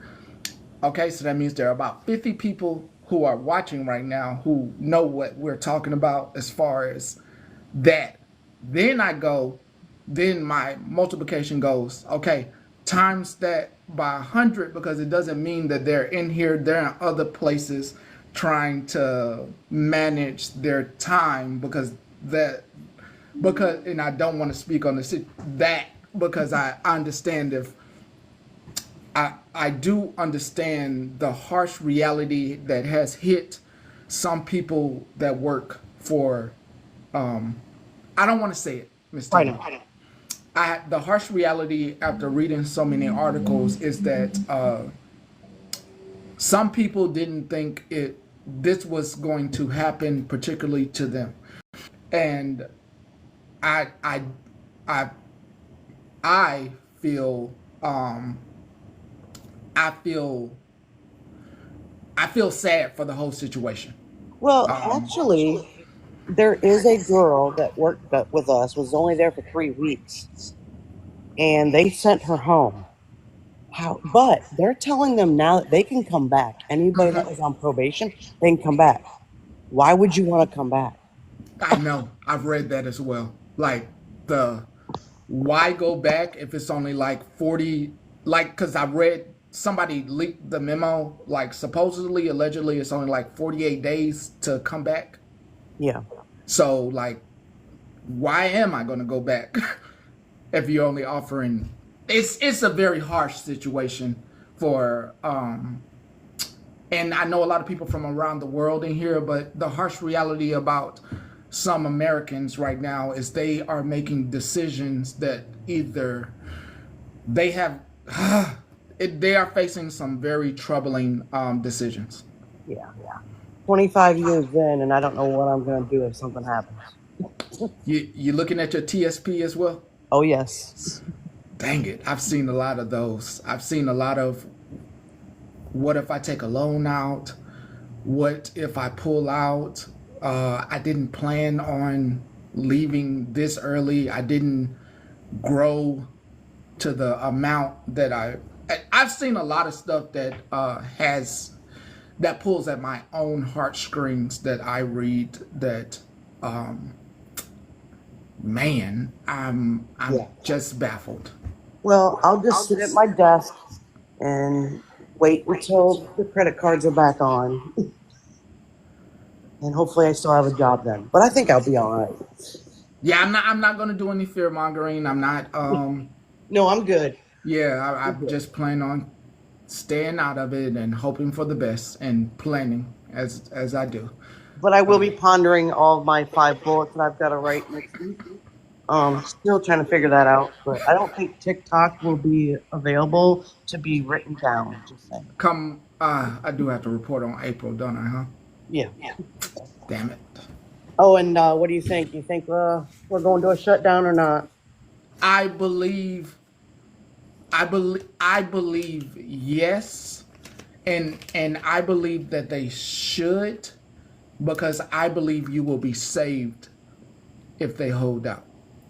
Okay, so that means there are about 50 people who are watching right now who know what we're talking about as far as that. Then I go, then my multiplication goes, okay, times that by 100 because it doesn't mean that they're in here, they're in other places trying to manage their time because and I don't want to speak on that because I understand if I do understand the harsh reality that has hit some people that work for I don't want to say it, Miss Right Tammy. now. The harsh reality after reading so many articles is that some people didn't think this was going to happen particularly to them, and I I I I feel I feel I feel sad for the whole situation. Well, Um, actually, there is a girl that worked with us, was only there for 3 weeks, and they sent her home. But they're telling them now that they can come back. Anybody that was on probation, they can come back. Why would you want to come back? I know I've read that as well. Like the why go back if it's only like 40, like because I read somebody leaked the memo, like supposedly allegedly it's only like 48 days to come back. Yeah. So like why am I going to go back if you're only offering it's a very harsh situation for and I know a lot of people from around the world in here, but the harsh reality about some Americans right now is they are making decisions that either they have they are facing some very troubling decisions. Yeah. 25 years in, and I don't know what I'm going to do if something happens. You looking at your TSP as well? Oh, yes. Dang it, I've seen a lot of those. I've seen a lot of what if I take a loan out? What if I pull out? I didn't plan on leaving this early. I didn't grow to the amount that I've seen a lot of stuff that that pulls at my own heartstrings that I read that man, I'm Yeah. just baffled. Well, I'll just sit at my desk and wait until the credit cards are back on. And hopefully I still have a job then. But I think I'll be all right. Yeah, I'm not gonna do any fear mongering. I'm not No, I'm good. yeah, I'm I'm good. just planning on staying out of it and hoping for the best and planning as I do. But I will be pondering all of my 5 bullets that I've got to write next week. Still trying to figure that out. But I don't think TikTok will be available to be written down. Just saying. Come, I do have to report on April, don't I? Huh? Yeah. Damn it. Oh, and what do you think? You think we're going to a shutdown or not? I believe, I believe yes, and I believe that they should, because I believe you will be saved if they hold out.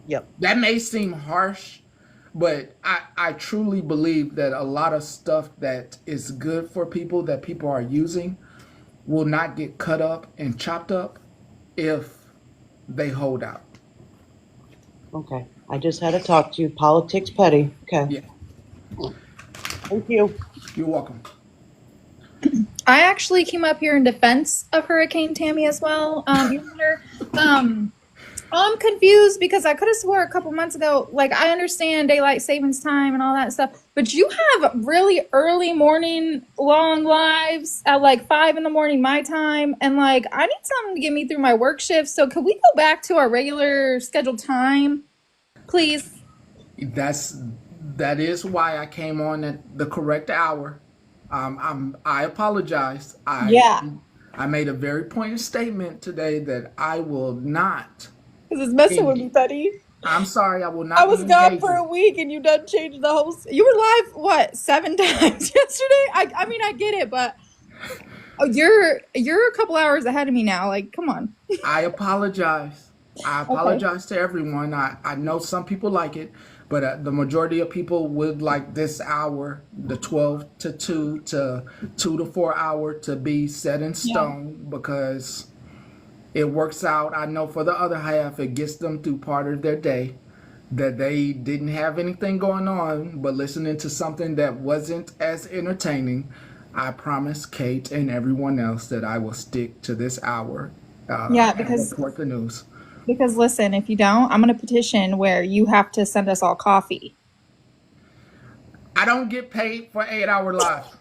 Yep. That may seem harsh, but I truly believe that a lot of stuff that is good for people that people are using will not get cut up and chopped up if they hold out. Okay. I just had to talk to you. Politics petty. Okay. Yeah, Thank you. you're welcome. I actually came up here in defense of Hurricane Tammy as well. Your Honor. I'm confused because I could have swore a couple months ago, like I understand daylight savings time and all that stuff, but you have really early morning long lives at like 5 in the morning my time, and like I need something to get me through my work shift. So could we go back to our regular scheduled time, please? That's that is why I came on at the correct hour. I apologize. Yeah, I made a very pointed statement today that I will not. because it's messing with me, Engage. Betty. I'm sorry, I will I not be was gone for a engaging. week and you done changed the whole. You were live what 7 times yesterday? I mean I get it, but oh, you're a couple hours ahead of me now. Like, come on. I apologize. I Okay. apologize to everyone. I know some people like it, but the majority of people would like this hour, the 12 to 2 to 2 to 4 hour, to be set in Yeah. stone because it works out. I know for the other half, it gets them through part of their day that they didn't have anything going on, but listening to something that wasn't as entertaining. I promise Kate and everyone else that I will stick to this hour Yeah, and because report the news. listen, if you don't, I'm gonna petition where you have to send us all coffee. I don't get paid for 8 hour lives.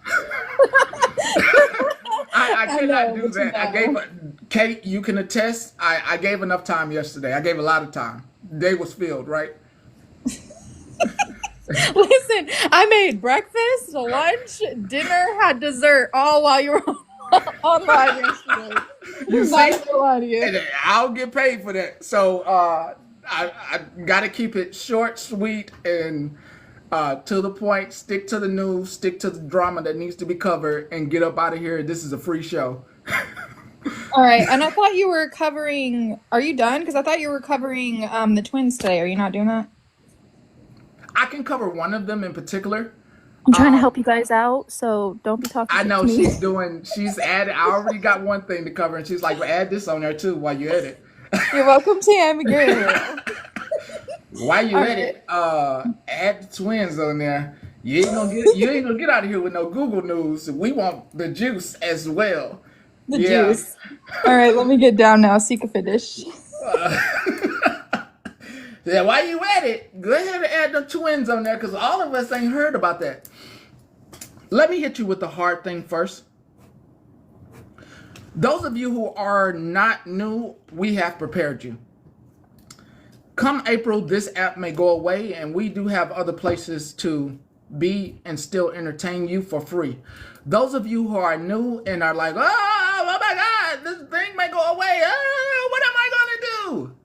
I I cannot know, do but you that. know. Kate, you can attest. I gave enough time yesterday. I gave a lot of time. Day was filled, right? Listen, I made breakfast, lunch, dinner, had dessert, all while you were on live yesterday. You I'm not see, gonna lie to you. and I'll get paid for that. So I got to keep it short, sweet, and to the point. Stick to the news. Stick to the drama that needs to be covered, and get up out of here. This is a free show. All right, and I thought you were covering. Are you done? Because I thought you were covering the twins today. Are you not doing that? I can cover one of them in particular. I'm trying to help you guys out, so don't be talking I shit to know me. she's added. I already got one thing to cover, and she's like, well, add this on there too while you edit. You're welcome, Tam. You're While you all edit, right. add the twins on there. You ain't gonna get out of here with no Google news. We want the juice as well. The Yeah. juice. All right, let me get down now so you can finish. Yeah, while you at it, go ahead and add the twins on there because all of us ain't heard about that. Let me hit you with the hard thing first. Those of you who are not new, we have prepared you. Come April, this app may go away, and we do have other places to be and still entertain you for free. Those of you who are new and are like, oh my God, this thing may go away. Oh, what am I going to do?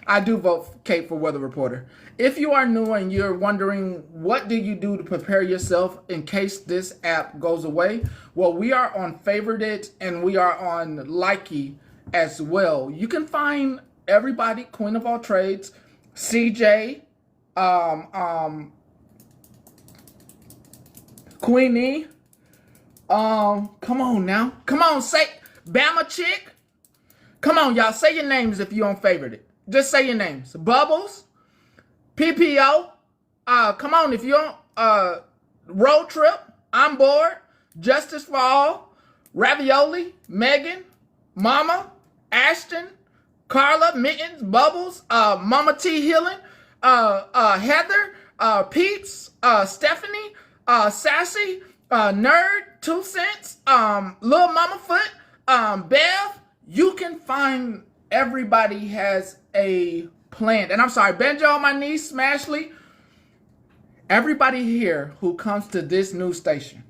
I do vote Kate for weather reporter. If you are new and you're wondering what do you do to prepare yourself in case this app goes away, well, we are on Favorited and we are on Likey as well. You can find everybody, Queen of all trades, CJ, Queenie. Come on now, come on, say Bama chick. Come on, y'all, say your names if you're on Favorited. Just say your names. Bubbles, PPO. Come on, if you're on Road Trip, I'm bored. Justice for All, Ravioli, Megan, Mama, Ashton, Carla, Mittens, Bubbles, Mama T Healing, Heather, Peeps, Stephanie, Sassy, Nerd, 2 Cents, Lil Mama Foot, Bev. You can find everybody has a plan. And I'm sorry, Benjo, my niece, Smashley. Everybody here who comes to this news station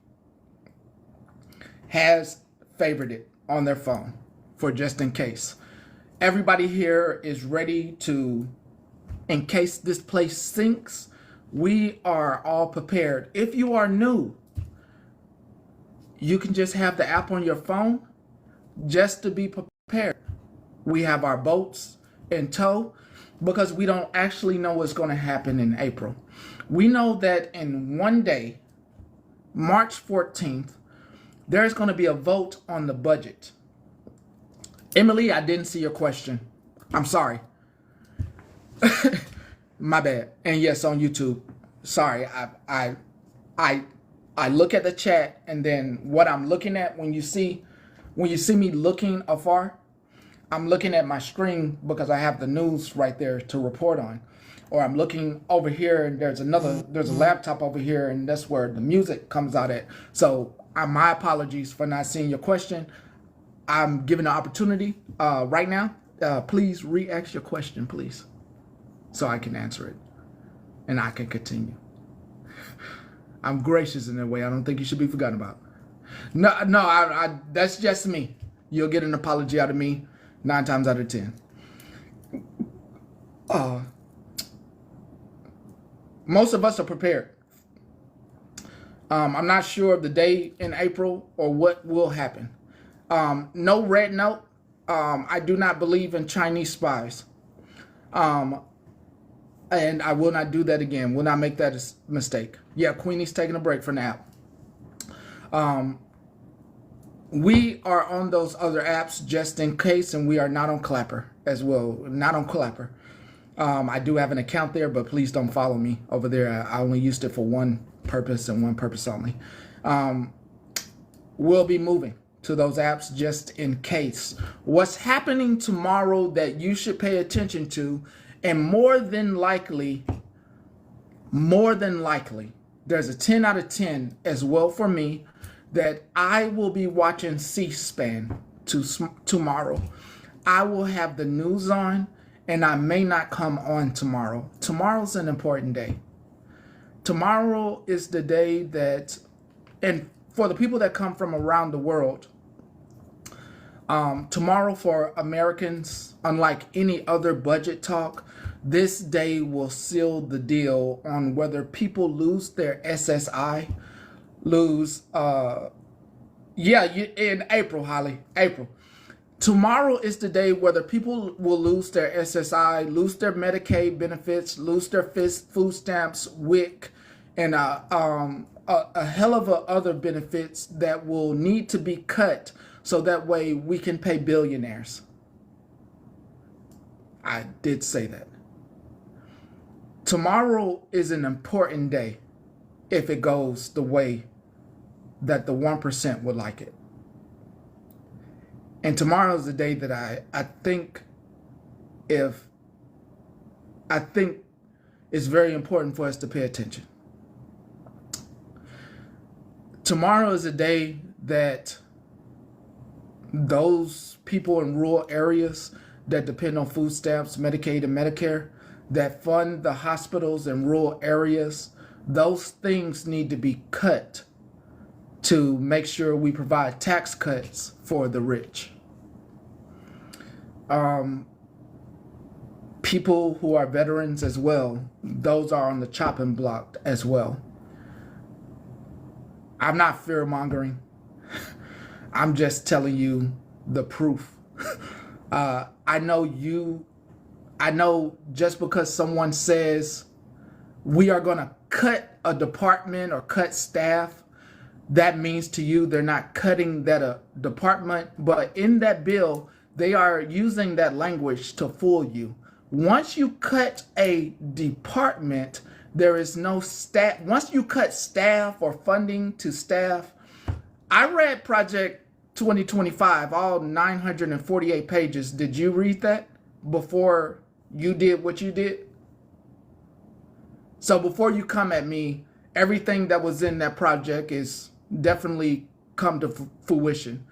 has Favorited on their phone for just in case. Everybody here is ready to, in case this place sinks, we are all prepared. If you are new, you can just have the app on your phone just to be prepared. We have our boats in tow because we don't actually know what's going to happen in April. We know that in one day, March 14th, there's going to be a vote on the budget. Emily, I didn't see your question. I'm sorry. My bad. And yes, on YouTube. Sorry, I look at the chat, and then what I'm looking at when you see me looking afar, I'm looking at my screen because I have the news right there to report on. Or I'm looking over here and there's a laptop over here and that's where the music comes out at. So my apologies for not seeing your question. I'm giving the opportunity right now. Please re-ask your question, please, so I can answer it and I can continue. I'm gracious in that way. I don't think you should be forgotten about. No, I that's just me. You'll get an apology out of me 9 times out of 10. Most of us are prepared. I'm not sure of the day in April or what will happen. No red note. I do not believe in Chinese spies. And I will not do that again. Will not make that a mistake. Yeah, Queenie's taking a break from the app. We are on those other apps just in case, and we are not on Clapper as well. Not on Clapper. I do have an account there, but please don't follow me over there. I only used it for one purpose and one purpose only. We'll be moving to those apps just in case. What's happening tomorrow that you should pay attention to, and more than likely, there's a 10 out of 10 as well for me that I will be watching C-SPAN tomorrow. I will have the news on, and I may not come on tomorrow. Tomorrow's an important day. Tomorrow is the day that, and for the people that come from around the world, tomorrow for Americans, unlike any other budget talk, this day will seal the deal on whether people lose their SSI, in April, Holly, April. Tomorrow is the day whether people will lose their SSI, lose their Medicaid benefits, lose their food stamps, WIC, and a hell of other benefits that will need to be cut so that way we can pay billionaires. I did say that. Tomorrow is an important day if it goes the way that the 1% would like it. And tomorrow is the day that I think it's very important for us to pay attention. Tomorrow is a day that those people in rural areas that depend on food stamps, Medicaid, and Medicare, that fund the hospitals in rural areas, those things need to be cut to make sure we provide tax cuts for the rich. People who are veterans as well, those are on the chopping block as well. I'm not fear-mongering. I'm just telling you the proof. I know just because someone says we are going to cut a department or cut staff, that means to you they're not cutting that department. But in that bill, they are using that language to fool you. Once you cut a department, there is no staff. Once you cut staff or funding to staff, I read Project 2025, all 948 pages. Did you read that before you did what you did? So before you come at me, everything that was in that project is definitely come to fruition.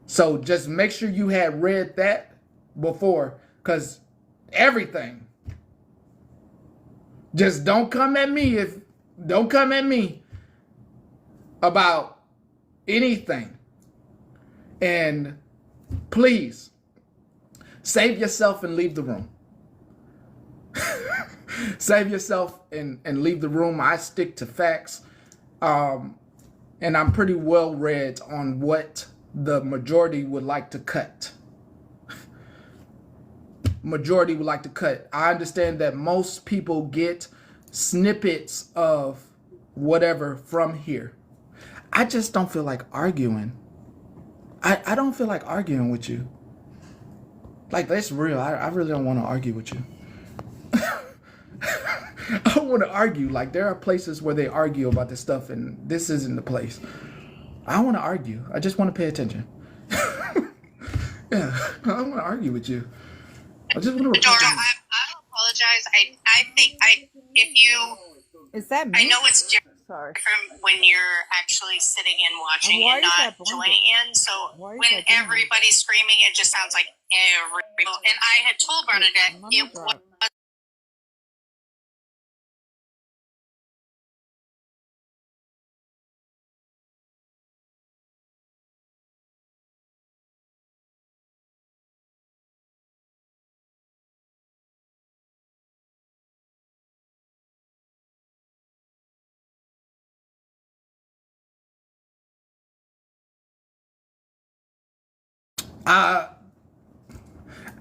So just make sure you had read that before, because everything. Just don't come at me about anything. And please save yourself and leave the room. Save yourself and leave the room. I stick to facts. And I'm pretty well read on what the majority would like to cut. Majority would like to cut. I understand that most people get snippets of whatever from here. I just don't feel like arguing. I don't feel like arguing with you. Like, that's real. I really don't want to argue with you. I don't want to argue. Like, there are places where they argue about this stuff, and this isn't the place. I don't want to argue. I just want to pay attention. Yeah, I don't want to argue with you. I just want to Dora, report the news. I apologize. I think if you, Is that I me? know it's different Sorry. from when you're actually sitting and watching Why and is not that blanket? joining in. So Why is when that doing that? everybody's screaming, it just sounds like and I had told Bernadette Let me it drop. was.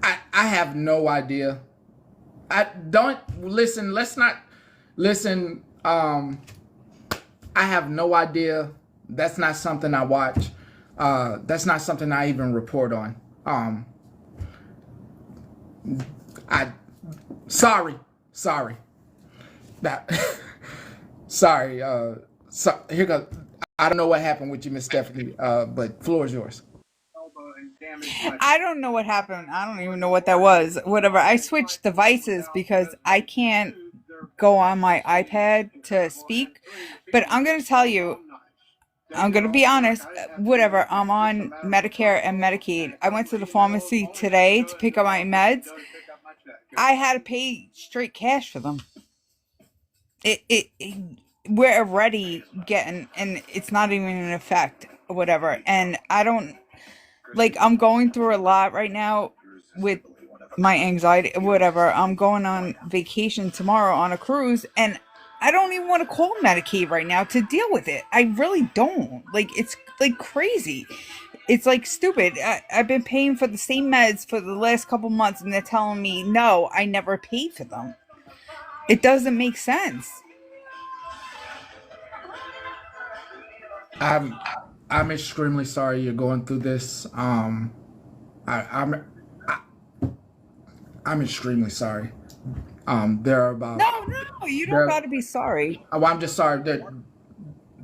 I I have no idea. I don't listen. Let's not listen. I have no idea. That's not something I watch. That's not something I even report on. I sorry. That sorry. So here goes. I don't know what happened with you, Miss Stephanie. But floor is yours. I don't know what happened. I don't even know what that was. Whatever. I switched devices because I can't go on my iPad to speak. But I'm going to tell you, I'm going to be honest. Whatever. I'm on Medicare and Medicaid. I went to the pharmacy today to pick up my meds. I had to pay straight cash for them. We're already getting, and it's not even in effect or whatever. And I don't, like, I'm going through a lot right now with my anxiety, whatever. I'm going on vacation tomorrow on a cruise, and I don't even want to call Medicaid right now to deal with it. I really don't. Like, it's like crazy. It's like stupid. I've been paying for the same meds for the last couple months, and they're telling me, no, I never paid for them. It doesn't make sense. I'm I'm extremely sorry you're going through this. I, I'm I, I'm extremely sorry. There are about No, you don't there. got to be sorry. Oh, I'm just sorry that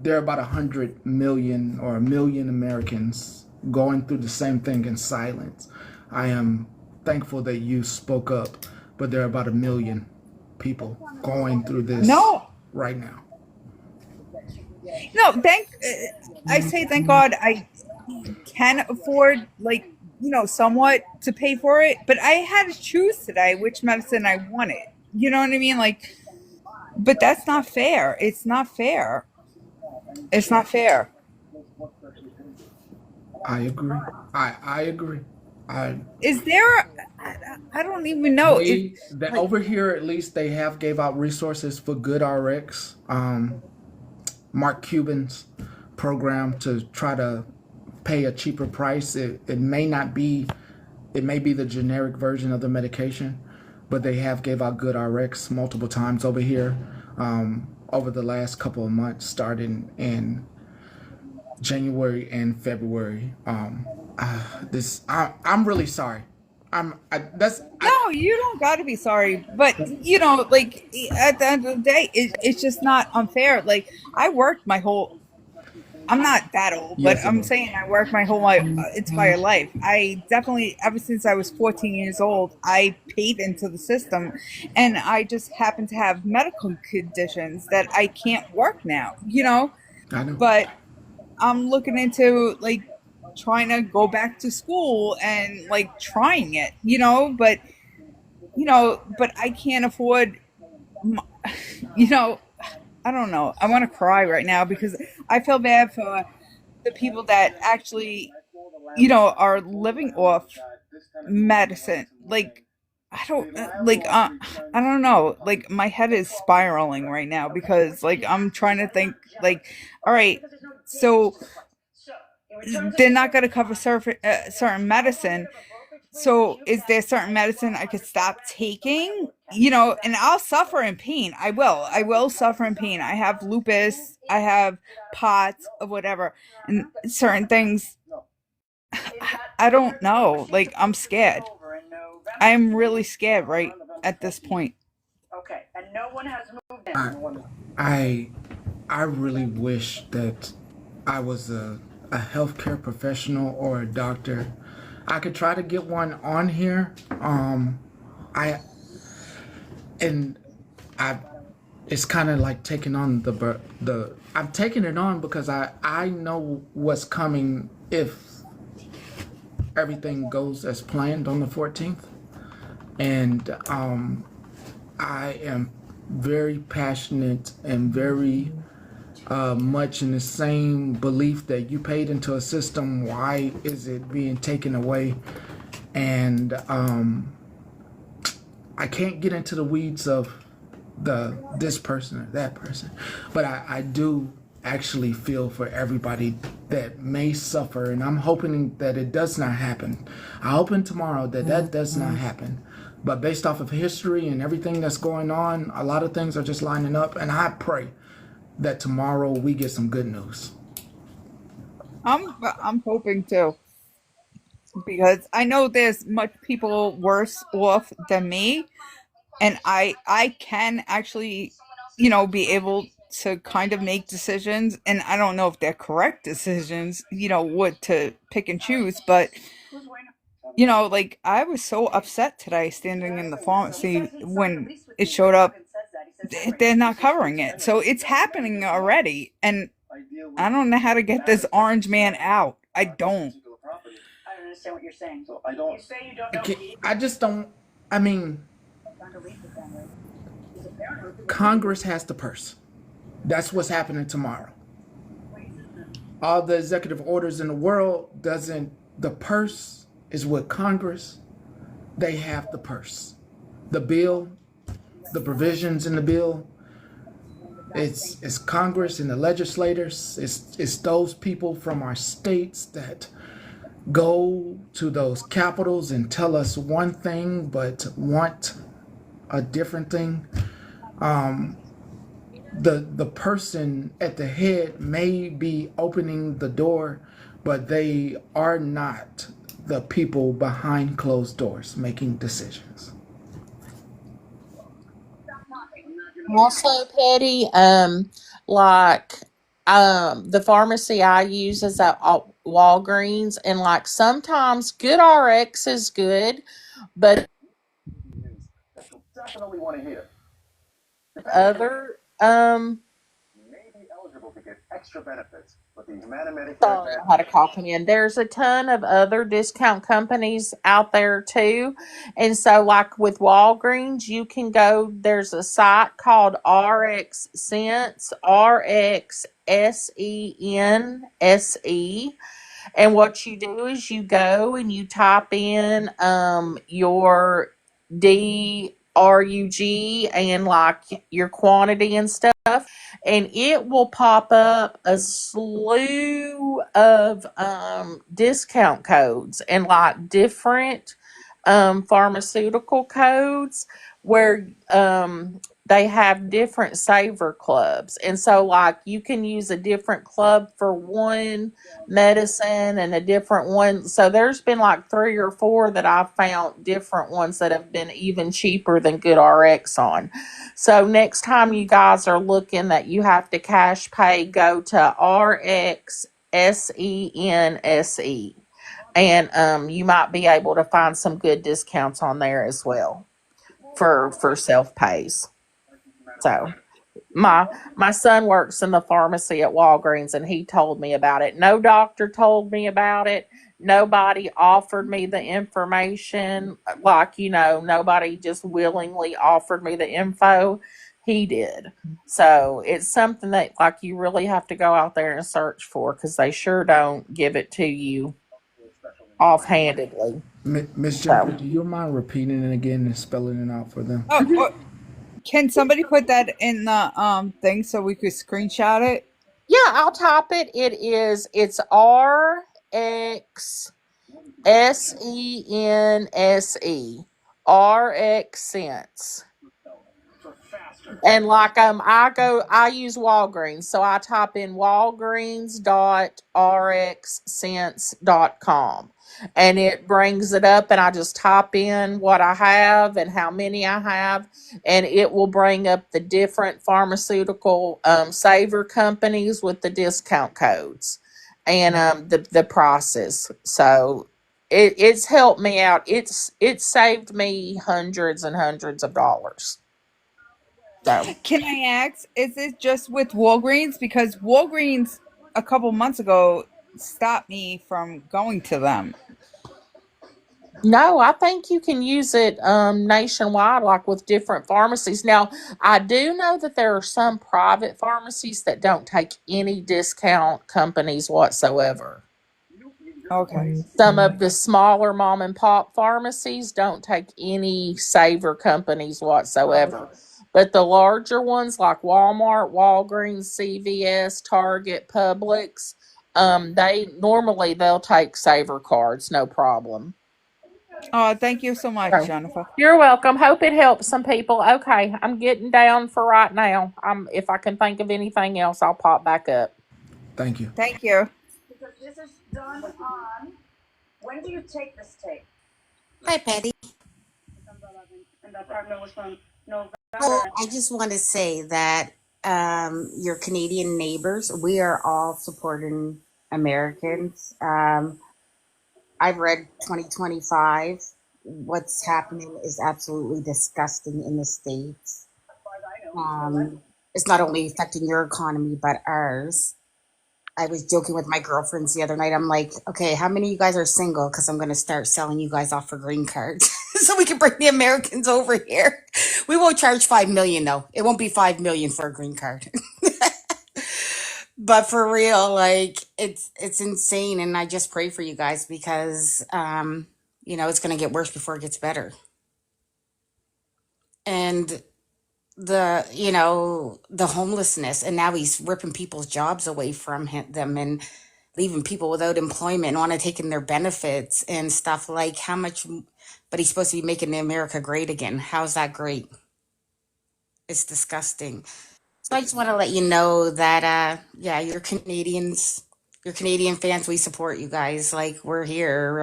there are about 100 million or a million Americans going through the same thing in silence. I am thankful that you spoke up, but there are about a million people going through this No, right now. no, I say thank God I can afford, like, somewhat to pay for it, but I had to choose today which medicine I wanted. You know what I mean? Like, but that's not fair. It's not fair. It's not fair. I agree. I agree. I Is there, I don't even know. It's we that like, over here at least they have gave out resources for Good RX. Mark Cuban's program to try to pay a cheaper price. It may not be, it may be the generic version of the medication, but they have gave out Good RX multiple times over here over the last couple of months, starting in January and February. I'm really sorry. no, you don't got to be sorry. But, like, at the end of the day, it's just not unfair. Like, I worked my whole, I'm not that old, but Yes, it I'm was. saying I worked my whole entire life. I definitely, ever since I was 14 years old, I paid into the system, and I just happen to have medical conditions that I can't work now. I know. But I'm looking into, like, trying to go back to school and, like, trying it, but I can't afford, m- you know, I don't know. I want to cry right now because I feel bad for the people that actually, are living off medicine. Like, I don't know. Like, my head is spiraling right now because, like, I'm trying to think, like, all right, so they're not going to cover certain medicine. So, is there certain medicine I could stop taking? And I'll suffer in pain. I will. I will suffer in pain. I have lupus. I have POTS or whatever, and certain things. I don't know. Like, I'm scared. I am really scared right at this point. I I I really wish that I was a healthcare professional or a doctor. I could try to get one on here. I and I it's kind of like taking on the I'm taking it on because I know what's coming if everything goes as planned on the 14th, and I am very passionate and very much in the same belief that you paid into a system. Why is it being taken away? And I can't get into the weeds of this person or that person, but I do actually feel for everybody that may suffer, and I'm hoping that it does not happen. I hope in tomorrow that does not happen. But based off of history and everything that's going on, a lot of things are just lining up, and I pray that tomorrow we get some good news. I'm hoping to, because I know there's much people worse off than me, and I can actually, be able to kind of make decisions, and I don't know if they're correct decisions, what to pick and choose, but like I was so upset today standing in the pharmacy when it showed up they're not covering it. So it's happening already, and I don't know how to get this orange man out. I don't. I don't understand what you're saying. So I don't. You say you don't know. I just don't. I mean, Congress has the purse. That's what's happening tomorrow. All the executive orders in the world doesn't. The purse is with Congress. They have the purse. The bill, the provisions in the bill. It's Congress and the legislators. It's those people from our states that go to those capitals and tell us one thing but want a different thing. The person at the head may be opening the door, but they are not the people behind closed doors making decisions. Also, Petty, like the pharmacy I use is at Walgreens, and like sometimes Good RX is good, but Definitely want to hear. other May be eligible to get extra benefits with the Humana Medicare sorry, I had a call come in. There's a ton of other discount companies out there too. And so, like with Walgreens, you can go, there's a site called RX Sense, RXSENSE. And what you do is you go and you type in your DRUG and like your quantity and stuff, and it will pop up a slew of discount codes and like different pharmaceutical codes where they have different saver clubs. And so, like, you can use a different club for one medicine and a different one. So, there's been like 3 or 4 that I've found different ones that have been even cheaper than Good RX on. So, next time you guys are looking that you have to cash pay, go to RXSENSE, and you might be able to find some good discounts on there as well for self pays. So my son works in the pharmacy at Walgreens, and he told me about it. No doctor told me about it. Nobody offered me the information. Like, nobody just willingly offered me the info. He did. So it's something that like you really have to go out there and search for, because they sure don't give it to you offhandedly. Miss Jennifer, So do you mind repeating it again and spelling it out for them? Can somebody put that in the thing so we could screenshot it? yeah, I'll type it. It's RXSENSE, RX Sense. And like I use Walgreens, so I type in walgreens.rxsense.com, and it brings it up, and I just type in what I have and how many I have, and it will bring up the different pharmaceutical saver companies with the discount codes and the prices. So it's helped me out. It's saved me hundreds and hundreds of dollars. So Can I ask, is it just with Walgreens? Because Walgreens a couple months ago stopped me from going to them. no, I think you can use it nationwide, like with different pharmacies. Now, I do know that there are some private pharmacies that don't take any discount companies whatsoever. Okay. Some of the smaller mom and pop pharmacies don't take any saver companies whatsoever. But the larger ones like Walmart, Walgreens, CVS, Target, Publix, they'll take saver cards, no problem. Oh, thank you so much, So, Jennifer. you're welcome. Hope it helps some people. Okay, I'm getting down for right now. If I can think of anything else, I'll pop back up. Thank you. Thank you. Because this is done on, when do you take this tape? Hi, Patty. And the partner was from November. Oh, I just want to say that your Canadian neighbors, we are all supporting Americans. I've read 2025. What's happening is absolutely disgusting in the States. It's not only affecting your economy, but ours. I was joking with my girlfriends the other night. I'm like, okay, how many of you guys are single? Because I'm going to start selling you guys off for green cards so we can bring the Americans over here. We won't charge 5 million though. It won't be 5 million for a green card. But for real, like it's insane, and I just pray for you guys because it's going to get worse before it gets better. And the homelessness, and now he's ripping people's jobs away from them and leaving people without employment and want to take in their benefits and stuff. Like how much, but he's supposed to be making America great again. How's that great? It's disgusting. So I just want to let you know that yeah, you're Canadians, you're Canadian fans, we support you guys. Like we're here.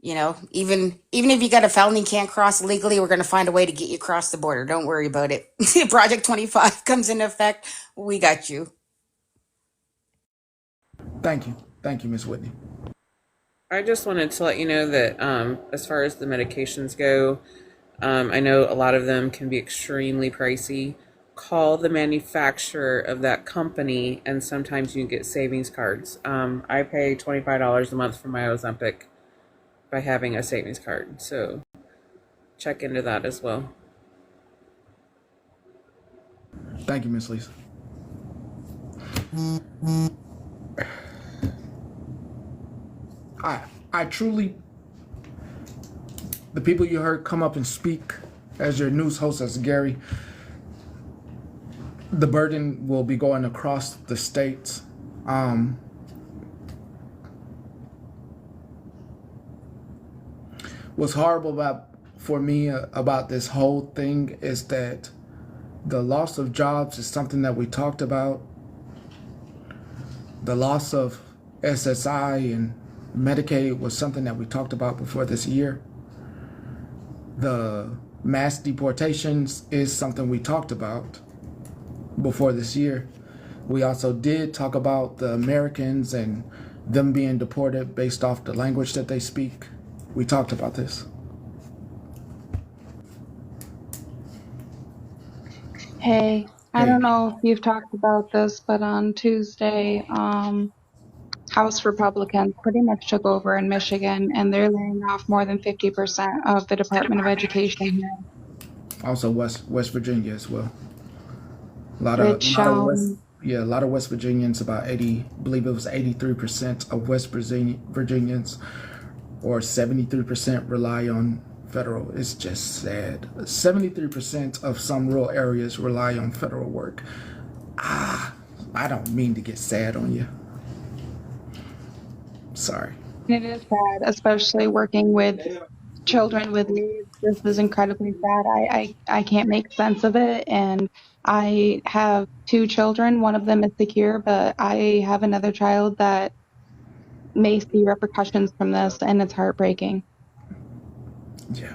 Even if you got a felony, can't cross legally, we're going to find a way to get you across the border. Don't worry about it. Project 25 comes into effect, we got you. Thank you. Thank you, Miss Whitney. I just wanted to let you know that as far as the medications go, I know a lot of them can be extremely pricey. Call the manufacturer of that company, and sometimes you can get savings cards. I pay $25 a month for my Ozempic by having a savings card, so check into that as well. Thank you, Miss Lisa. I truly, the people you heard come up and speak as your news host, as Gary, the burden will be going across the states. What's horrible for me about this whole thing is that the loss of jobs is something that we talked about. The loss of SSI and Medicaid was something that we talked about before this year. The mass deportations is something we talked about before this year. We also did talk about the Americans and them being deported based off the language that they speak. We talked about this. Hey, I Hey, don't know if you've talked about this, but on Tuesday, House Republicans pretty much took over in Michigan, and they're laying off more than 50% of the Department of Education here. also West Virginia as well. A lot of Which, a lot of West Virginians, about 80, I believe it was 83% of West Virginians, or 73% rely on federal. It's just sad. 73% of some rural areas rely on federal work. I don't mean to get sad on you. Sorry. it is sad, especially working with children with needs. This is incredibly sad. I can't make sense of it, and I have two children. One of them is secure, but I have another child that may see repercussions from this, and it's heartbreaking. Yeah.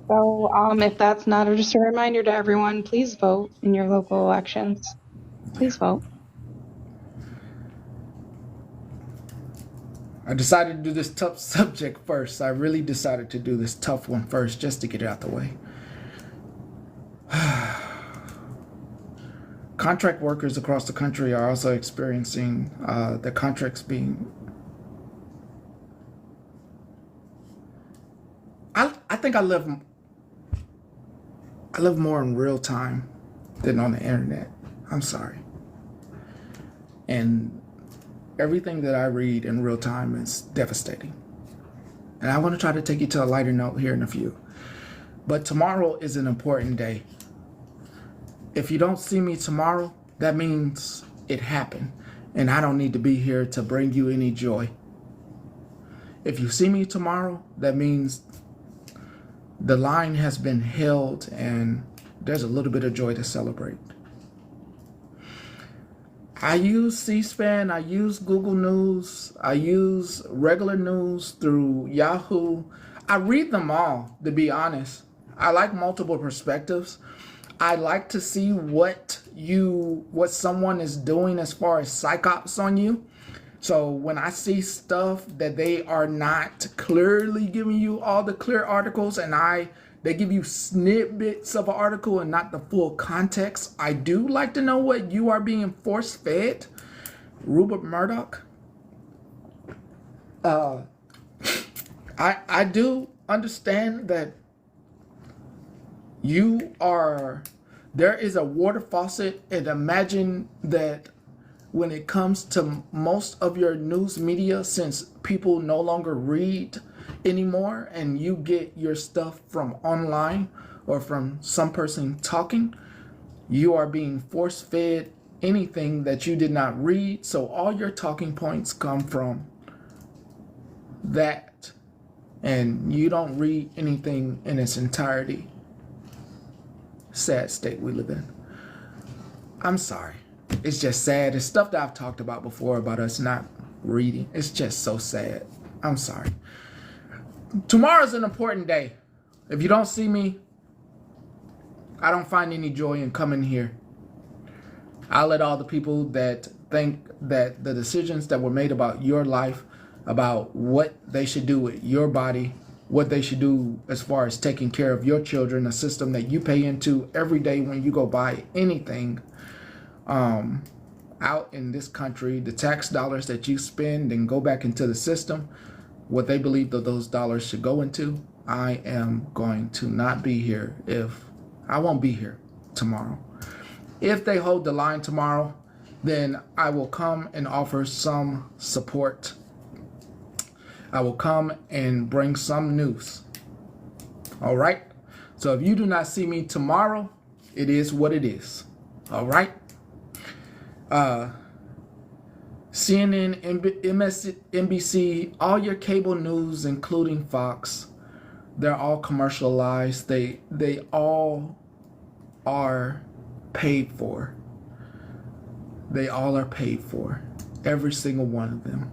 So, if that's not just a reminder to everyone, please vote in your local elections. Please vote. I decided to do this tough subject first. I really decided to do this tough one first just to get it out the way. Contract workers across the country are also experiencing their contracts being... I think I live more in real time than on the internet. I'm sorry. And everything that I read in real time is devastating. And I want to try to take you to a lighter note here in a few. But tomorrow is an important day. If you don't see me tomorrow, that means it happened. And I don't need to be here to bring you any joy. If you see me tomorrow, that means the line has been held and there's a little bit of joy to celebrate. I use C-SPAN, I use Google News, I use regular news through Yahoo. I read them all, to be honest. I like multiple perspectives. I like to see what someone is doing as far as psyops on you. So when I see stuff that they are not clearly giving you all the clear articles and they give you snippets of an article and not the full context, I do like to know what you are being force-fed. Rupert Murdoch. I do understand that there is a water faucet, and imagine that when it comes to most of your news media, since people no longer read anymore and you get your stuff from online or from some person talking, you are being force-fed anything that you did not read. So all your talking points come from that, and you don't read anything in its entirety. Sad state we live in. I'm sorry. It's just sad. It's stuff that I've talked about before about us not reading. It's just so sad. I'm sorry. Tomorrow's an important day. If you don't see me, I don't find any joy in coming here. I'll let all the people that think that the decisions that were made about your life, about what they should do with your body, what they should do as far as taking care of your children, a system that you pay into every day when you go buy anything out in this country, the tax dollars that you spend and go back into the system, what they believe that those dollars should go into. I am going to not be here I won't be here tomorrow. If they hold the line tomorrow, then I will come and offer some support. I will come and bring some news. All right? So if you do not see me tomorrow, it is what it is. All right? CNN, NBC, all your cable news, including Fox, they're all commercialized. They all are paid for. They all are paid for. Every single one of them.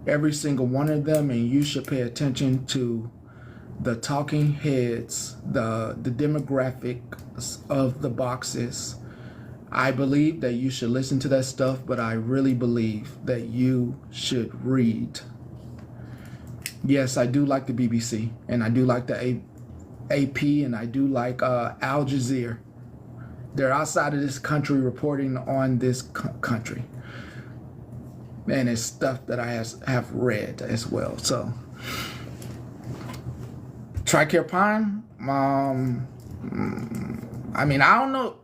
Every single one of them, and you should pay attention to the talking heads, the demographics of the boxes. I believe that you should listen to that stuff, but I really believe that you should read. Yes, I do like the BBC, and I do like the AP, and I do like Al Jazeera. They're outside of this country reporting on this country. And it's stuff that I have read as well. So, TRICARE Prime, I mean, I don't know.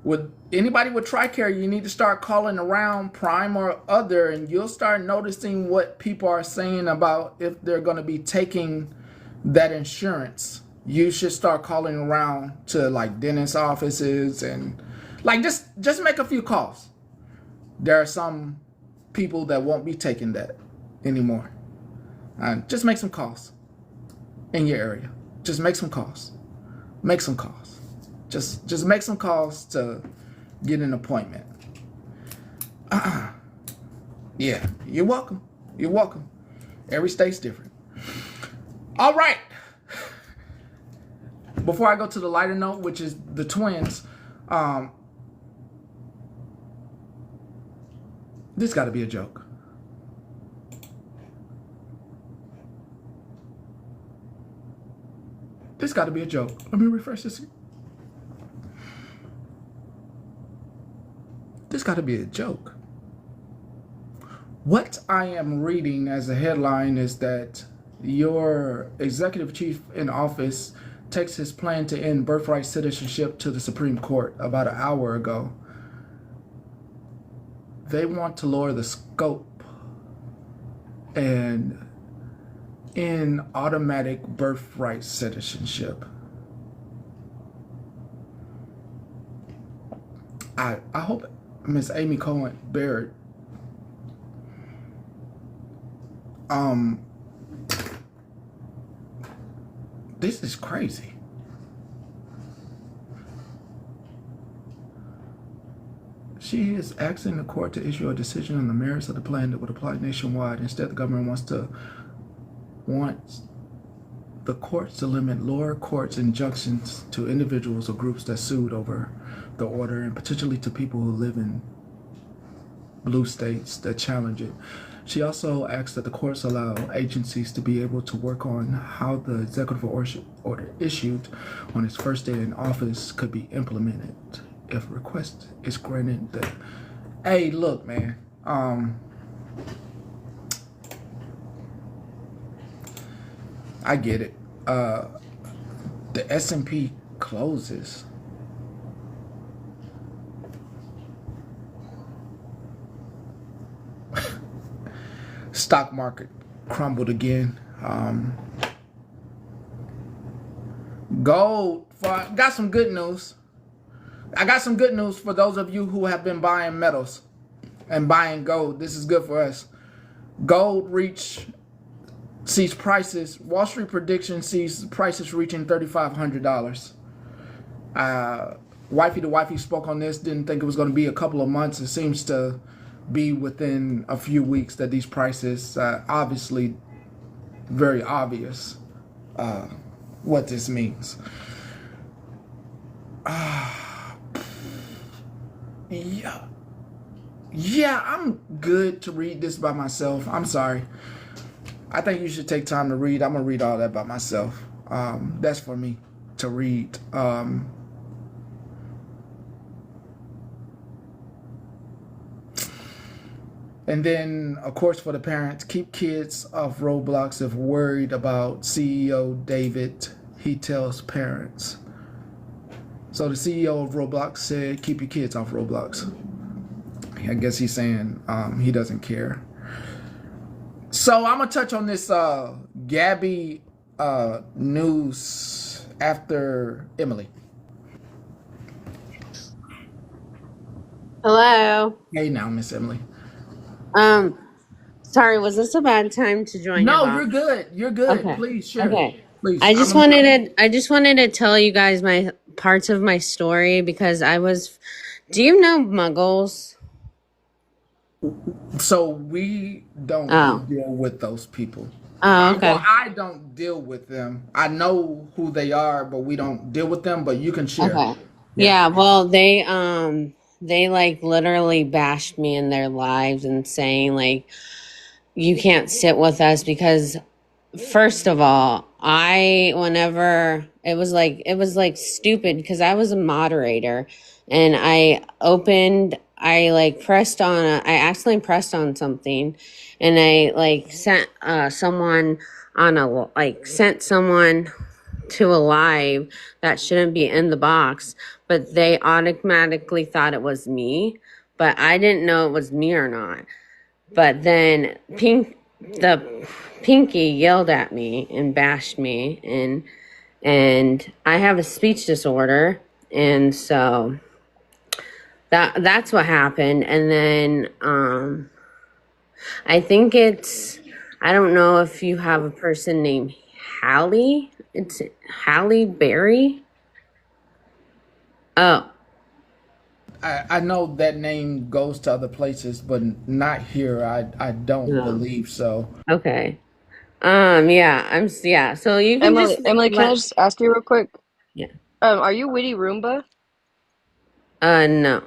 With anybody with TRICARE, you need to start calling around Prime or other, and you'll start noticing what people are saying about if they're going to be taking that insurance. You should start calling around to like dentist offices and like just make a few calls. There are some people that won't be taking that anymore. Just make some calls in your area. Just make some calls. Make some calls. Just make some calls to get an appointment. Yeah, you're welcome. You're welcome. Every state's different. All right. Before I go to the lighter note, which is the twins, this got to be a joke. This got to be a joke. Let me refresh this. This got to be a joke. What I am reading as a headline is that your executive chief in office takes his plan to end birthright citizenship to the Supreme Court about an hour ago. They want to lower the scope and end automatic birthright citizenship. I hope Miss Amy Cohen Barrett this is crazy. She is asking the court to issue a decision on the merits of the plan that would apply nationwide. Instead, the government wants the courts to limit lower courts' injunctions to individuals or groups that sued over the order, and particularly to people who live in blue states that challenge it. She also asked that the courts allow agencies to be able to work on how the executive order issued on its first day in office could be implemented if a request is granted. Hey, look, man. I get it. The S&P closes. Stock market crumbled again. Gold. Got some good news. I got some good news for those of you who have been buying metals and buying gold. This is good for us. Gold sees prices. Wall Street prediction sees prices reaching $3,500. Wifey to Wifey spoke on this. Didn't think it was going to be a couple of months. It seems to be within a few weeks that these prices, obviously, very obvious what this means. Yeah, I'm good to read this by myself. I'm sorry. I think you should take time to read. I'm gonna read all that by myself. That's for me to read. And then, of course, for the parents, keep kids off Roblox if worried about CEO David. He tells parents. So the CEO of Roblox said, keep your kids off Roblox. I guess he's saying he doesn't care. So I'm going to touch on this Gabby news after Emily. Hello. Hey now, Miss Emily. Sorry, was this a bad time to join your No, box? you're good. You're good. Okay. Please share. Okay. Please. I just wanted to tell you guys my parts of my story because do you know muggles? So we don't deal with those people. Oh, okay. I don't deal with them. I know who they are, but we don't deal with them. But you can share. Okay. Yeah, well, they like literally bashed me in their lives and saying like you can't sit with us because first of all, whenever it was like stupid because I was a moderator and I accidentally pressed on something and I like sent someone sent someone to a live that shouldn't be in the box, but they automatically thought it was me, but I didn't know it was me or not. But then the Pinky yelled at me and bashed me and I have a speech disorder and so that's what happened. And then I don't know if you have a person named Hallie. It's Halle Berry. Oh. I know that name goes to other places, but not here. I don't believe so. Okay. Yeah. So you can Emily, can I just ask you real quick? Yeah. Are you Witty Roomba? No.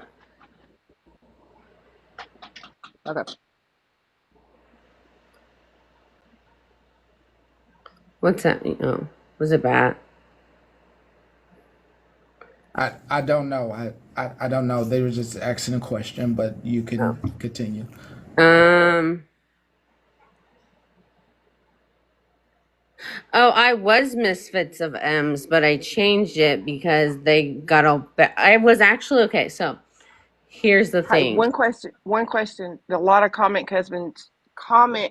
Okay. What's that mean? Oh, was it bad? I don't know. I don't know. They were just asking a question, but you Oh. can continue. Um. Oh, I was Misfits of M's, but I changed it because they got all. I was actually okay. So here's the Hey, thing. one question. One question. A lot of comment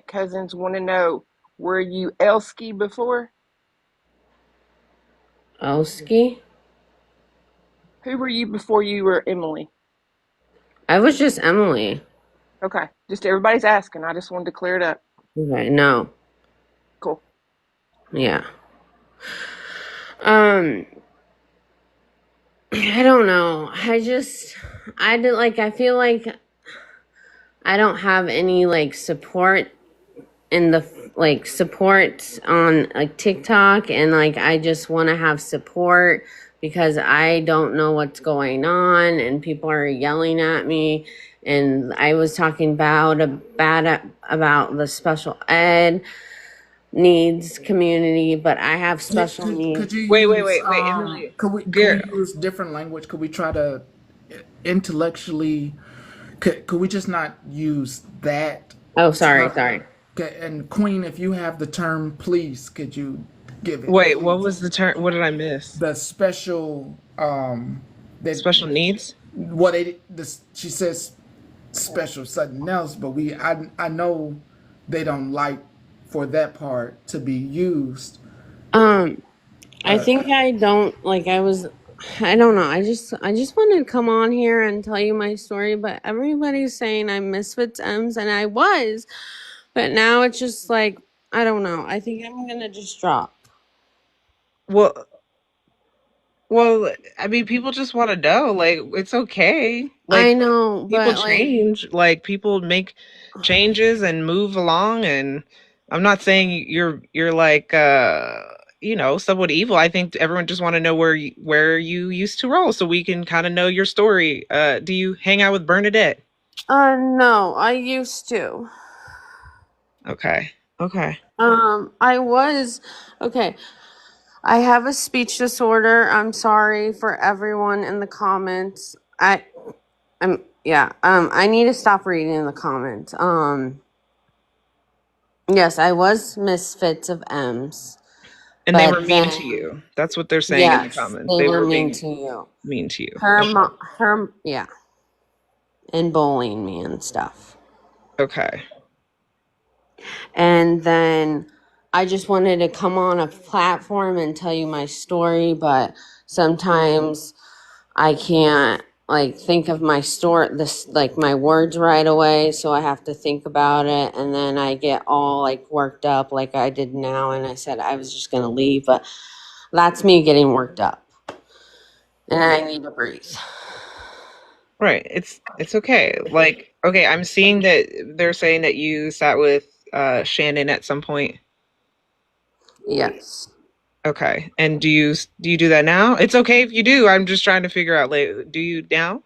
cousins want to know: were you Elski before? Oski. Who were you before you were Emily? I was just Emily. Okay, just everybody's asking. I just wanted to clear it up. Okay. No. Cool. Yeah. Um. I don't know. I did like. I feel like I don't have any like support in the like support on like TikTok, and like I just want to have support because I don't know what's going on and people are yelling at me, and I was talking about the special ed needs community, but I have special Could needs. you use Wait, Emily. could we use different language? Could we try to intellectually could we just not use that Oh, sorry, term? sorry. Okay, and Queen, if you have the term, please could you give it, Wait, what please? was the term? What did I miss? The special that Special needs? what it this she says special something else, but I know they don't like for that part to be used. Um, I Uh, think I don't like I don't know. I just wanted to come on here and tell you my story, but everybody's saying I'm Misfits M's and I was. But now it's just like I don't know. I think I'm gonna just drop. Well, well, I mean, people just want to know. Like, it's okay. I Like, know, people but like change. Like, people make changes and move along. And I'm not saying you're like somewhat evil. I think everyone just want to know where you used to roll, so we can kind of know your story. Do you hang out with Bernadette? no, I used to. Okay. Okay. I was okay. I have a speech disorder. I'm sorry for everyone in the comments. I need to stop reading the comments. Yes, I was Misfits of M's, And they but were mean to then you. That's what they're saying in the yes, comments. they They were were mean being to you. mean to you. Her Okay. mom, yeah, and bullying me and stuff. Okay. And then I just wanted to come on a platform and tell you my story, but sometimes I can't like think of my story this like my words right away, so I have to think about it and then I get all like worked up like I did now, and I said I was just going to leave, but that's me getting worked up. And I need to breathe. Right. It's okay. Like, okay, I'm seeing that they're saying that you sat with Shannon at some point. Yes. Okay. And do you do that now? It's okay if you do. I'm just trying to figure out like do you now?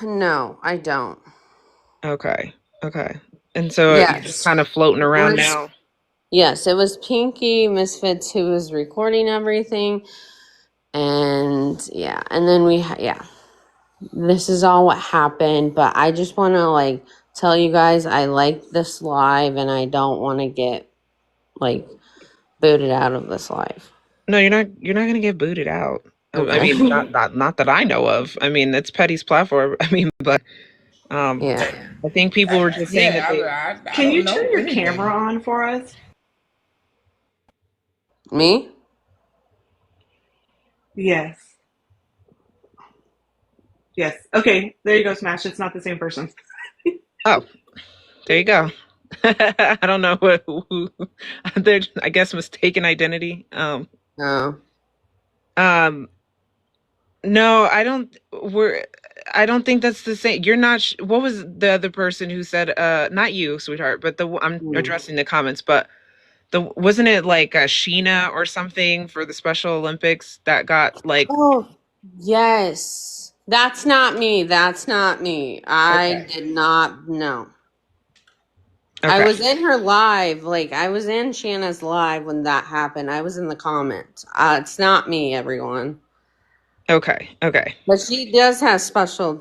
No, I don't. Okay. Okay. And so you're just Yes. kind of floating It around was now. Yes, it was Pinky Misfits who was recording everything. And yeah, and then yeah, this is all what happened. But I just want to like tell you guys I like this live and I don't want to get like booted out of this live. No, you're not going to get booted out. I Okay. mean, not that I know of. I mean, it's Petty's platform. I mean, but Yeah. I think people were just saying that yeah, they I Can don't you turn know your camera anything. on for us? Me? Yes. Yes. Okay, there you go, Smash. It's not the same person. Oh, there you go. I don't know who they're, I guess, mistaken identity. No. Um, no, I don't think that's the same. You're not, what was the other person who said, not you, sweetheart, but I'm Mm. addressing the comments, but wasn't it like Sheena or something for the Special Olympics that got like, Oh, yes. That's not me. That's not me. I okay. did not know. I Okay. was in her live, like I was in Shanna's live when that happened. I was in the comments. It's not me, everyone. Okay. Okay. But she does have special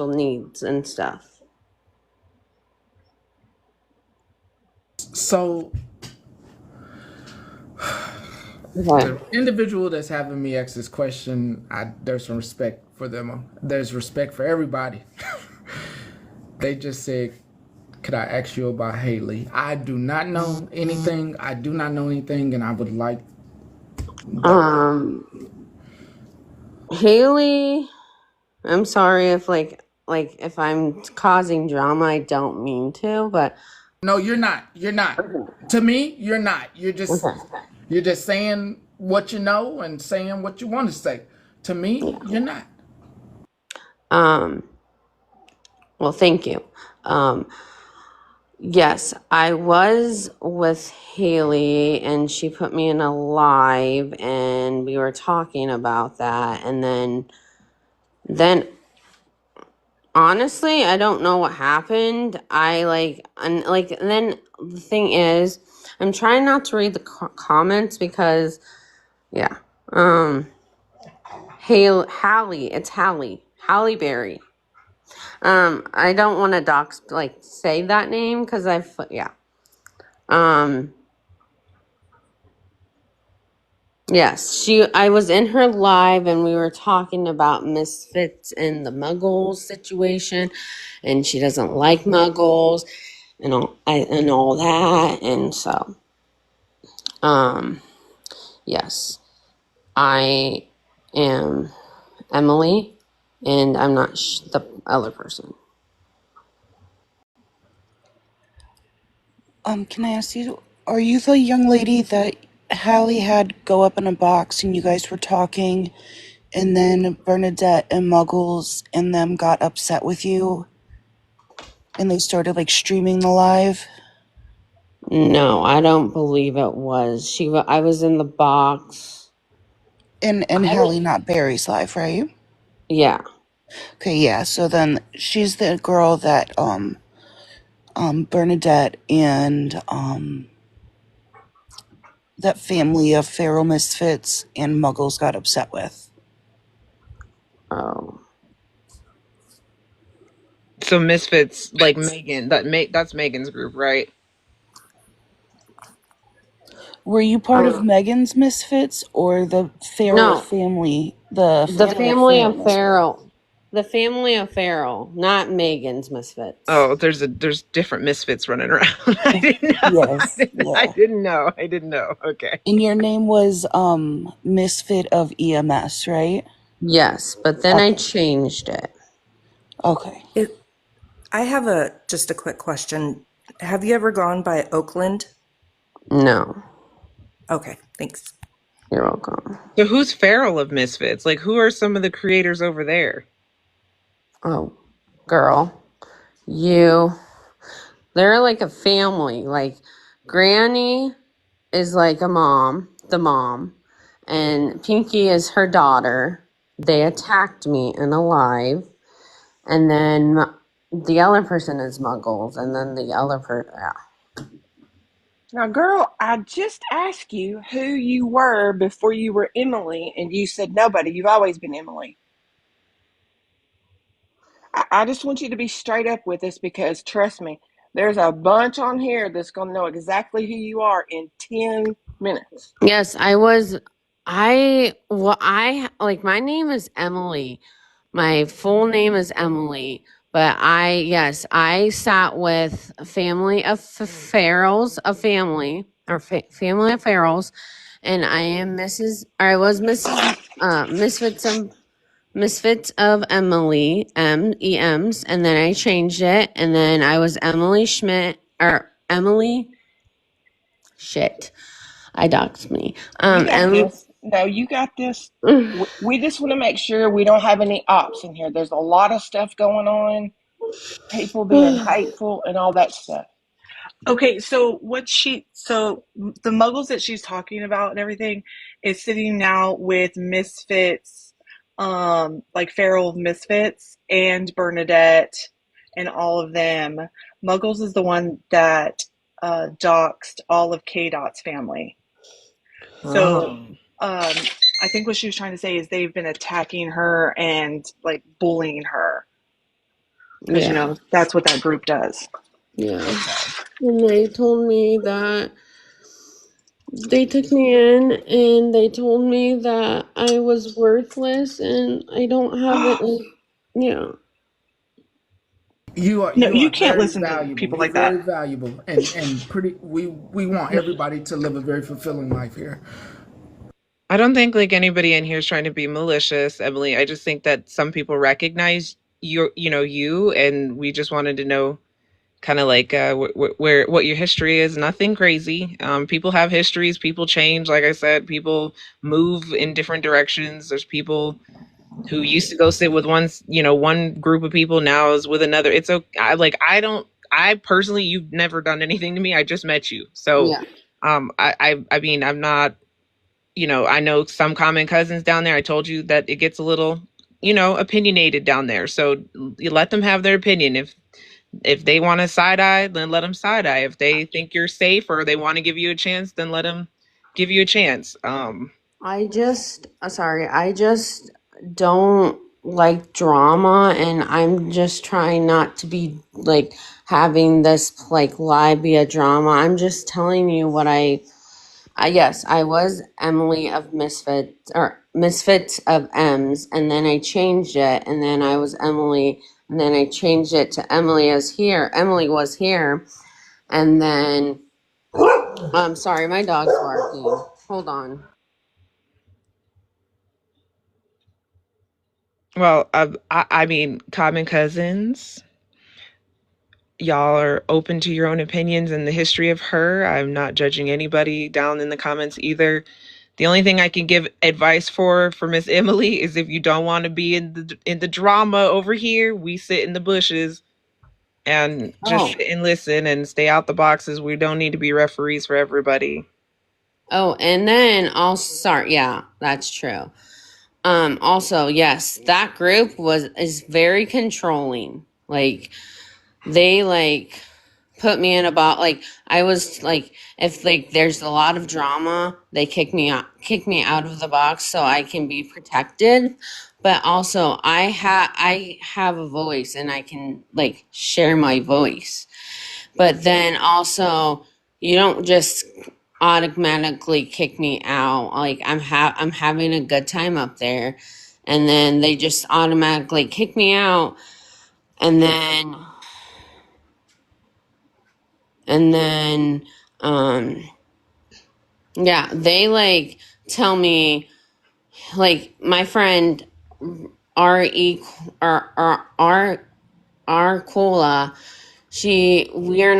needs and stuff. So Okay. the individual that's having me ask this question, there's some respect for them. There's respect for everybody. They just said, "Could I ask you about Haley?" I do not know anything. I do not know anything, and I would like that. Haley, I'm sorry if if I'm causing drama, I don't mean to, but No, you're not. You're not. To me, you're not. You're just saying what you know and saying what you want to say. To me, you're not. um well, thank you. Um yes, I was with Haley and she put me in a live and we were talking about that and then honestly, I don't know what happened. And then the thing is, I'm trying not to read the comments because, yeah. Hallie, it's Halle Berry. I don't want to say that name because yeah. Um, yes, I was in her live and we were talking about misfits and the Muggles situation, and she doesn't like Muggles and all that, and so yes, I am Emily, and I'm not the other person. Can I ask you, are you the young lady that Hallie had go up in a box and you guys were talking, and then Bernadette and Muggles and them got upset with you, and they started streaming the live? No, I don't believe it was. I was in the box. And Hallie, not Barry's live, right? Yeah. Okay, yeah. So then she's the girl that Bernadette and that family of feral misfits and Muggles got upset with. Oh. So Misfits, like Megan, that's Megan's group, right? Were you part of Megan's misfits or the feral No. family? The The family of family feral of misfits. Farrell. The family of Farrell, not Megan's Misfits. Oh, there's different Misfits running around. I didn't know. Yes, yeah. I didn't know. Okay. And your name was Misfit of EMS, right? Yes, but then I Okay. changed it. Okay. I have just a quick question. Have you ever gone by Oakland? No. Okay, thanks. You're welcome. So who's Feral of Misfits? Like, who are some of the creators over there? Oh, girl. They're like a family. Like, Granny is like the mom, and Pinky is her daughter. They attacked me in a live, and then the other person is Muggles, and then the other person, yeah. Now, girl, I just asked you who you were before you were Emily, and you said nobody. You've always been Emily. I just want you to be straight up with us because, trust me, there's a bunch on here that's going to know exactly who you are in 10 minutes. Yes, my name is Emily. My full name is Emily, but I sat with a family of Farrells, family of Farrells, and I was Mrs. Misfits of Emily, EMs, and then I changed it, and then I was Emily Schmidt, or Emily, shit, I doxed me. You got Emily, this. No, you got this. We just want to make sure we don't have any ops in here. There's a lot of stuff going on, people being hateful and all that stuff. Okay, so the muggles that she's talking about and everything is sitting now with misfits, like feral misfits and Bernadette and all of them. Muggles is the one that doxed all of K-Dot's family. So I think what she was trying to say is they've been attacking her and like bullying her because Yeah. that's what that group does. Yeah. And they told me that they took me in and they told me that I was worthless and I don't have it. Yeah. You No, are you can't very listen to valuable. people You're like that. very valuable, and pretty. We want everybody to live a very fulfilling life here. I don't think like anybody in here is trying to be malicious, Emily. I just think that some people recognize you, and we just wanted to know kind of like where what your history is. Nothing crazy. People have histories. People change. Like I said, people move in different directions. There's people who used to go sit with one group of people, now is with another. It's okay. I personally, you've never done anything to me. I just met you, so Yeah. I mean, I'm not. I know some common cousins down there. I told you that it gets a little, opinionated down there. So you let them have their opinion. If they want to side eye, then let them side eye. If they think you're safe or they want to give you a chance, then let them give you a chance. I just don't like drama and I'm just trying not to be like having this like lie be a drama. I'm just telling you what yes, I was Emily of Misfits of M's, and then I changed it, and then I was Emily, and then I changed it to Emily as here. Emily was here, and then I'm sorry, my dog's barking. Hold on. Well, I mean, common cousins, y'all are open to your own opinions and the history of her. I'm not judging anybody down in the comments either. The only thing I can give advice for Miss Emily is if you don't want to be in the drama over here, we sit in the bushes and just sit and listen and stay out the boxes. We don't need to be referees for everybody. Oh, and then also, sorry, yeah, that's true. Also, yes, that group is very controlling. Like they like put me in a box. Like I was like, if like there's a lot of drama, they kick me out of the box so I can be protected. But also, I have a voice and I can like share my voice. But then also, you don't just automatically kick me out. Like I'm having a good time up there, and then they just automatically kick me out, and then yeah, they like tell me like my friend R.E. R. Cola. We're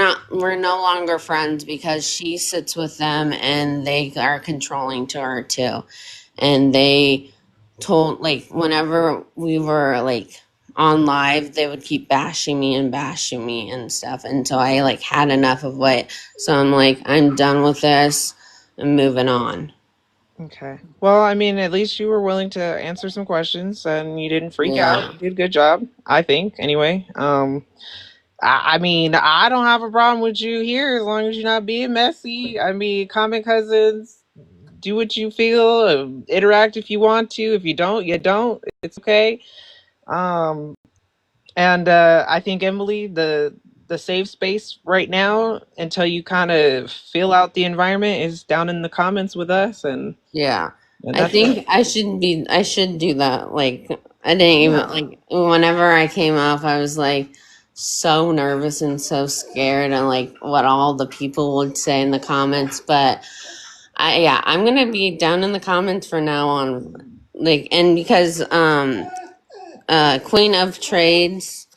no longer friends because she sits with them and they are controlling to her too. And they told like whenever we were like on live, they would keep bashing me and stuff. And so I like had enough of what, so I'm like, I'm done with this. I'm moving on. Okay. Well, I mean, at least you were willing to answer some questions and you didn't freak out. Yeah. You did a good job, I think, anyway. I mean, I don't have a problem with you here as long as you're not being messy. I mean, common cousins, do what you feel, interact if you want to. If you don't, you don't. It's okay. Um, and I think Emily, the safe space right now until you kind of fill out the environment is down in the comments with us, and Yeah. I that's it. think I should do that. Like I didn't even Yeah. like whenever I came up I was like so nervous and so scared and like what all the people would say in the comments, but I'm going to be down in the comments for now on, like, and because Queen of Trades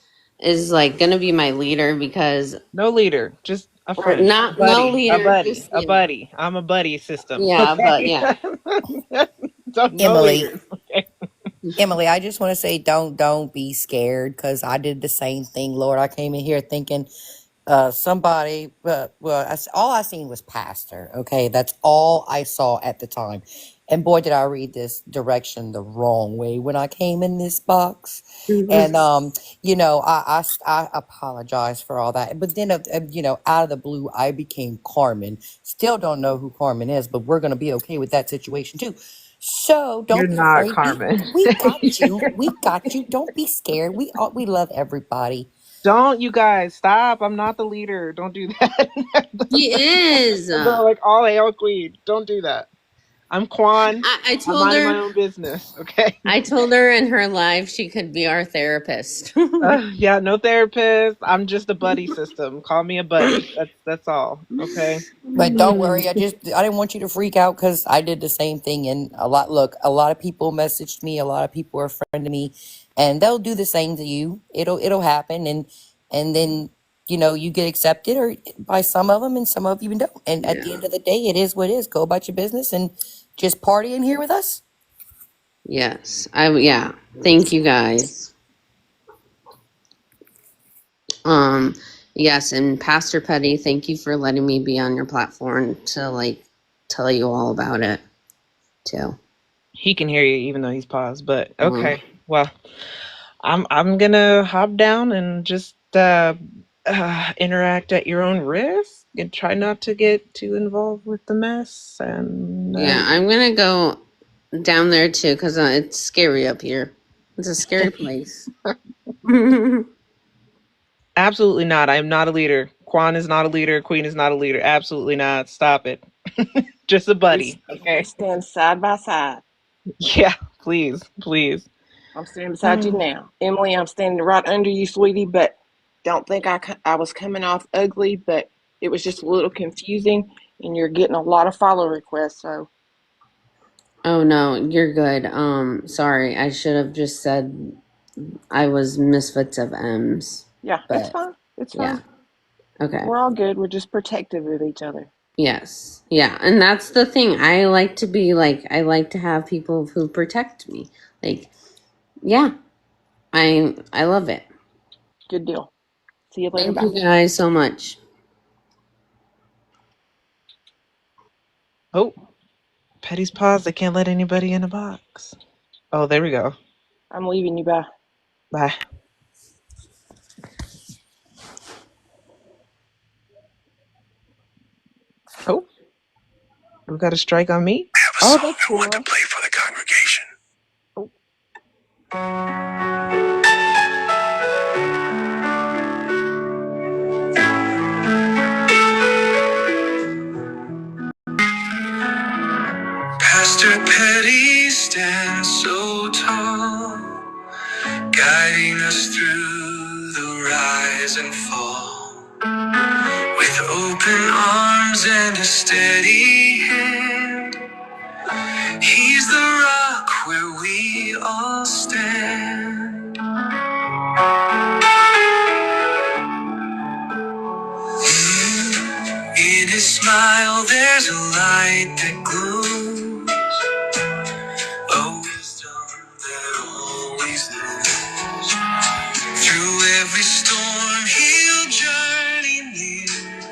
is like going to be my leader because No leader, just a or friend, not no buddy, a leader, buddy, just a buddy. I'm a buddy system. yeah, but Okay. yeah. Don't no Emily, leaders. Okay. Emily, I just want to say don't be scared because I did the same thing. Lord, I came in here thinking Somebody, all I seen was pastor. Okay, that's all I saw at the time. And boy, did I read this direction the wrong way when I came in this box. And I apologize for all that. But then, out of the blue, I became Carmen. Still don't know who Carmen is, but we're gonna be okay with that situation too. So You're don't be not afraid. Carmen. We got you. We got you. Don't be scared. We love everybody. Don't, you guys, stop. I'm not the leader. Don't do that. He is. They're like, all hail queen. Don't do that. I'm Quan. I I'm told minding her. my own business. Okay. I told her in her live she could be our therapist. Yeah, no therapist. I'm just a buddy system. Call me a buddy. That's all. Okay. But don't worry, I didn't want you to freak out because I did the same thing. And a lot of people messaged me, a lot of people are friend to me, and they'll do the same to you. It'll happen, and then you get accepted or by some of them, and some of you don't. And at the Yeah. end of the day, it is what it is. Go about your business and just party in here with us. Yes. Yeah. Thank you guys. Um yes, and Pastor Petty, thank you for letting me be on your platform to tell you all about it too. He can hear you even though he's paused, but Mm. okay. Well, I'm gonna hop down and just interact at your own risk and try not to get too involved with the mess. And Yeah, I'm gonna go down there too because it's scary up here. It's a scary place. absolutely not. I am not a leader. Quan is not a leader. Queen is not a leader. Absolutely not. Stop it. Just a We buddy. we Okay. stand side by side. Yeah. Please. Please. I'm standing beside you now, Emily. I'm standing right under you, sweetie. But don't think I was coming off ugly, but it was just a little confusing, and you're getting a lot of follow requests. So Oh no, you're good. Sorry, I should have just said I was Misfits of M's. yeah, it's But fine. It's yeah, fine. okay. We're all good. We're just protective of each other. Yes. Yeah, and that's the thing. I like to be I like to have people who protect me. Like, yeah, I love it. Good deal. See you later. Thank Bye. you guys so much. Oh, Petty's paused. I can't let anybody in a box. Oh, there we go. I'm leaving you. Bye. Bye. Oh, we got a strike on me. Oh, that's cool. Play for the congregation. Pastor Petty stands so tall, guiding us through the rise and fall. With open arms and a steady hand, he's the rock where we all stand. In his smile, there's a light that glows, a wisdom that always knows. Through every storm, he'll journey near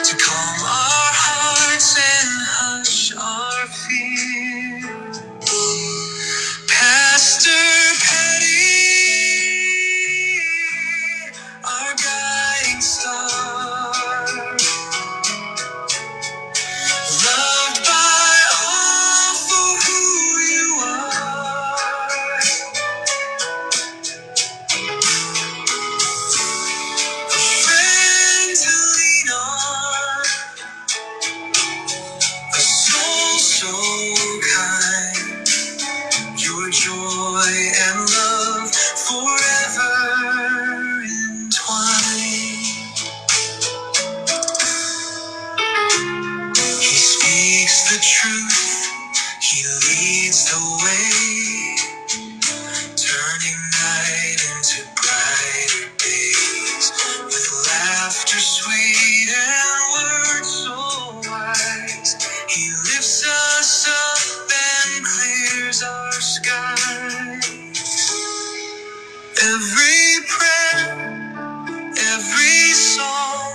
to calm our hearts and hush our fear. Pastor Petty, our guiding star, loved by all for who you are, a friend to lean on, a soul so kind, your joy and love forever entwined. He speaks the truth, he leads the way, turning night into brighter days. With laughter sweet and words so wise, he lifts us up and clears our skies. Every prayer, every song,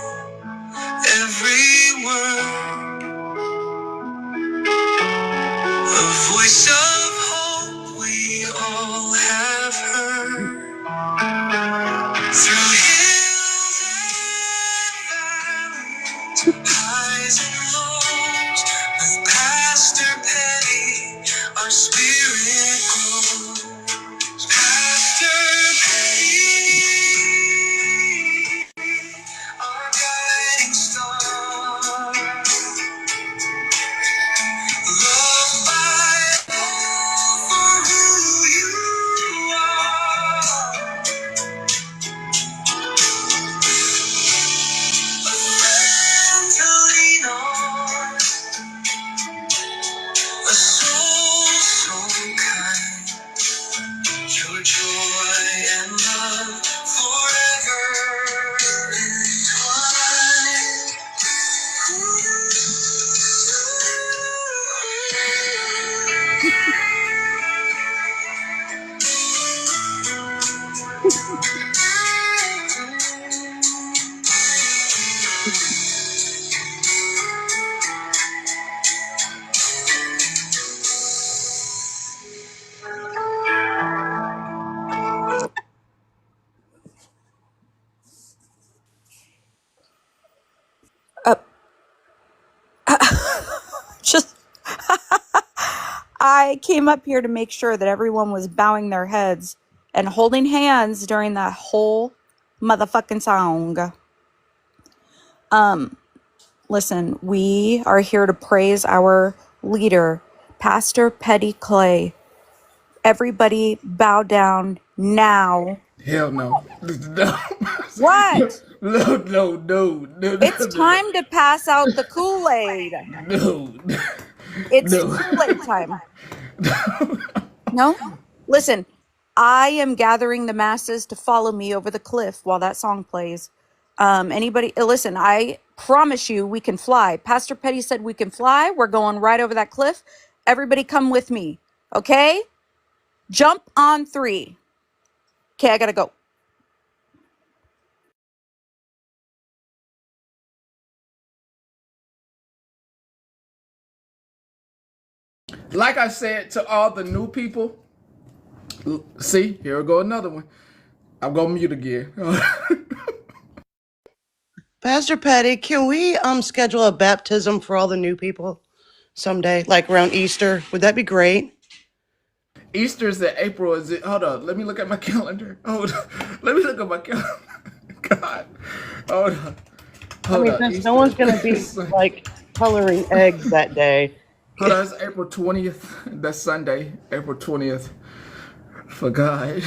I came up here to make sure that everyone was bowing their heads and holding hands during that whole motherfucking song. Listen, we are here to praise our leader, Pastor Petty Clay. Everybody bow down now. Hell no. No. What? No. It's time to pass out the Kool-Aid. No. It's No. Kool-Aid time. No? Listen, I am gathering the masses to follow me over the cliff while that song plays. Anybody, listen, I promise you we can fly. Pastor Petty said we can fly. We're going right over that cliff. Everybody come with me, okay? Jump on 3. Okay, I gotta go. Like I said to all the new people, see, here we go another one. I'm gonna mute again. Pastor Patty, can we schedule a baptism for all the new people someday, like around Easter? Would that be great? Easter's in April. Is it? Hold on. Let me look at my calendar. Hold on. Let me look at my calendar. God. Hold on. Hold on. Since Easter. no one's gonna be like coloring eggs that day. Hold on. It's April 20th. That's Sunday, April 20th. For God.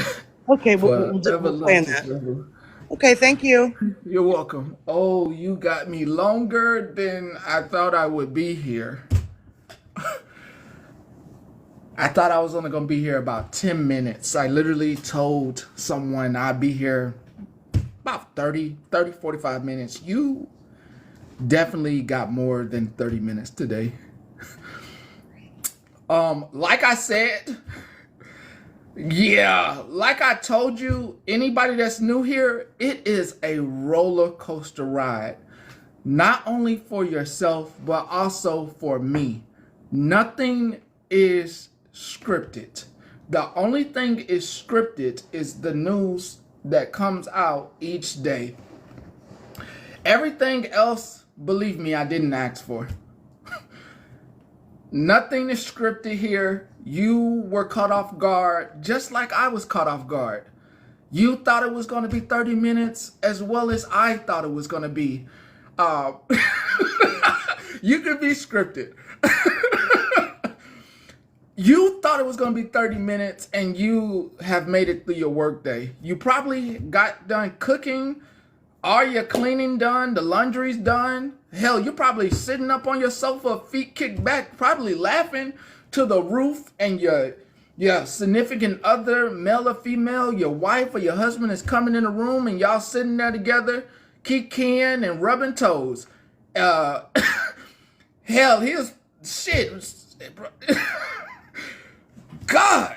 Okay, we'll plan that. Okay, thank you. You're welcome. Oh, you got me longer than I thought I would be here. I thought I was only going to be here about 10 minutes. I literally told someone I'd be here about 45 minutes. You definitely got more than 30 minutes today. Like I said, yeah, like I told you, anybody that's new here, it is a roller coaster ride. Not only for yourself, but also for me. Nothing is scripted. The only thing is scripted is the news that comes out each day. Everything else, believe me, I didn't ask for. Nothing is scripted here. You were caught off guard, just like I was caught off guard. You thought it was going to be 30 minutes as well as I thought it was going to be. You could be scripted. You thought it was going to be 30 minutes and you have made it through your workday. You probably got done cooking. All your cleaning done. The laundry's done. Hell, you're probably sitting up on your sofa, feet kicked back, probably laughing to the roof, and your significant other, male or female, your wife or your husband is coming in the room and y'all sitting there together, kikiing and rubbing toes. Hell, here's shit. God.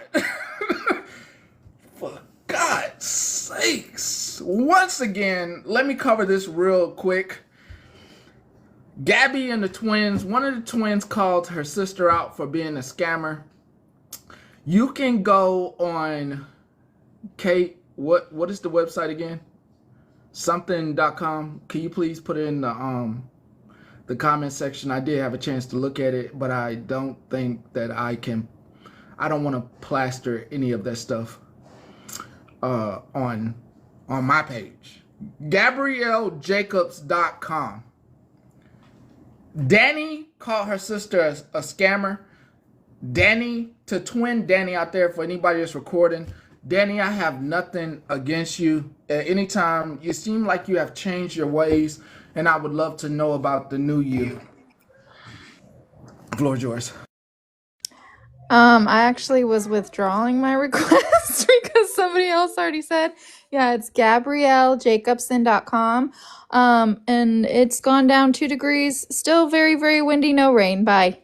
For God's sakes. Once again, let me cover this real quick. Gabby and the twins, one of the twins called her sister out for being a scammer. You can go on Kate, what is the website again? Something.com. Can you please put it in the comment section? I did have a chance to look at it, but I don't think that I don't want to plaster any of that stuff on my page. GabrielleJacobs.com. Danny called her sister a scammer. Danny, to twin Danny out there, for anybody that's recording, Danny, I have nothing against you. At any time, you seem like you have changed your ways, and I would love to know about the new you. Floor is yours. I actually was withdrawing my request because somebody else already said, yeah, it's GabrielleJacobson.com. And it's gone down 2 degrees. Still very, very windy, no rain. Bye.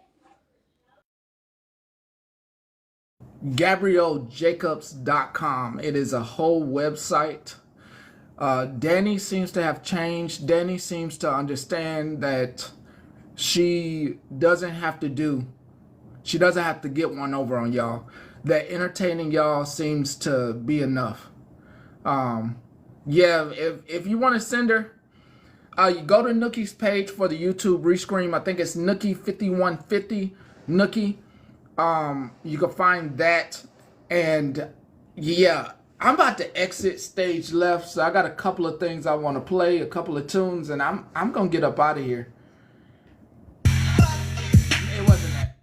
GabrielleJacobs.com. It is a whole website. Danny seems to have changed. Danny seems to understand that she doesn't have to get one over on y'all. That entertaining y'all seems to be enough. Yeah, if you want to send her, you go to Nookie's page for the YouTube rescream. I think it's Nookie5150. Nookie. You can find that. And yeah, I'm about to exit stage left, so I got a couple of things I want to play, a couple of tunes, and I'm gonna get up out of here. It wasn't that.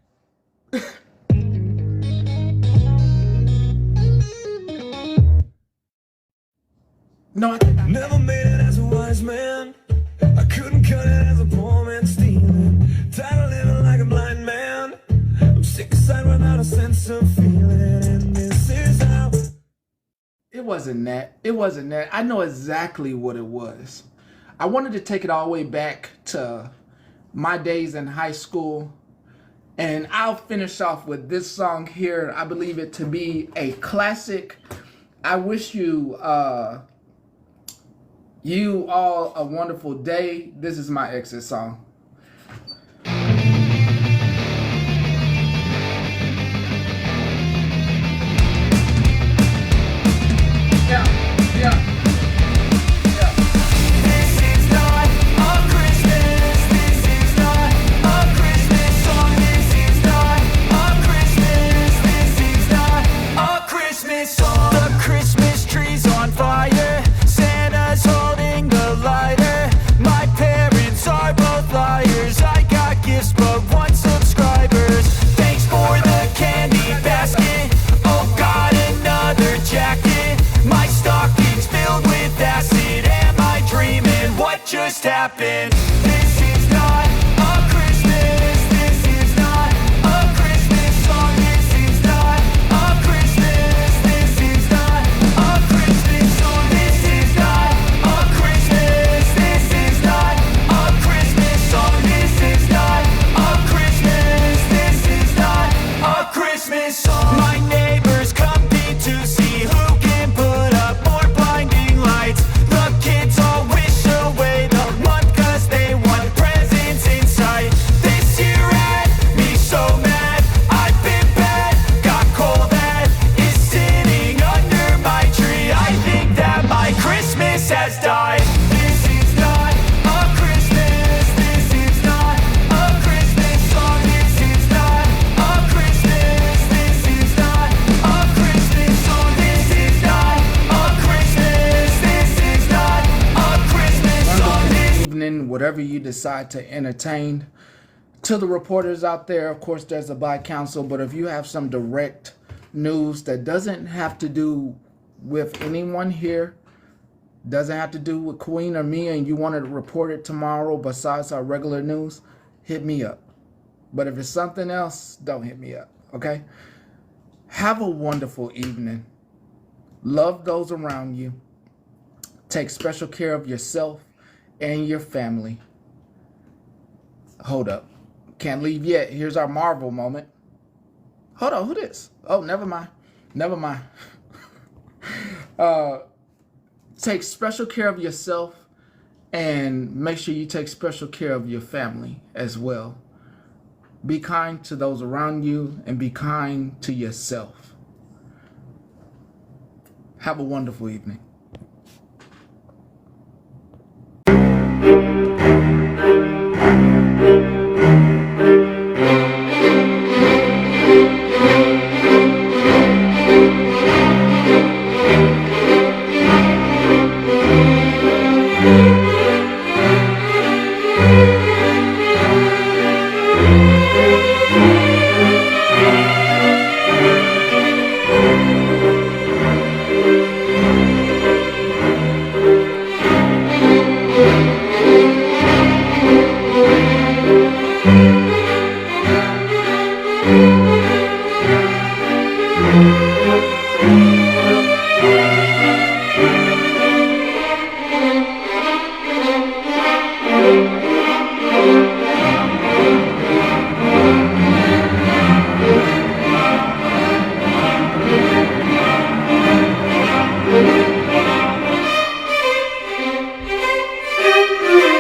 No, I think I never made it as a wise man. I couldn't cut it as a poor man stealing. Tired of living like a blind man. I'm sick aside without a sense of feeling. And this is how. It wasn't that. It wasn't that. I know exactly what it was. I wanted to take it all the way back to my days in high school. And I'll finish off with this song here. I believe it to be a classic. I wish you you all a wonderful day. This is my exit song. Just happened. This is not a Christmas. This is not a Christmas song. This is not a Christmas. This is not a Christmas song. This is not a Christmas. This is not a Christmas song. This is not a Christmas. This is not a Christmas song. My neighbors compete to see who can put up more blinding lights. The kids all wish away the month 'cause they want presents in sight. This year had me so mad. I've been bad, got coal that is sitting under my tree. I think that my Christmas has died. This is not a Christmas. This is not a Christmas song. This is not a Christmas. This is not a Christmas song. This is not a Christmas. This is not a Christmas song. Evening, whatever you decide to entertain. To the reporters out there, of course, there's a by counsel, but if you have some direct news that doesn't have to do with anyone here, doesn't have to do with Queen or me, and you want to report it tomorrow besides our regular news, hit me up. But if it's something else, don't hit me up, okay? Have a wonderful evening. Love those around you. Take special care of yourself and your family. Hold up. Can't leave yet. Here's our Marvel moment. Hold on, who this? Oh, never mind. Never mind. Take special care of yourself and make sure you take special care of your family as well. Be kind to those around you and be kind to yourself. Have a wonderful evening.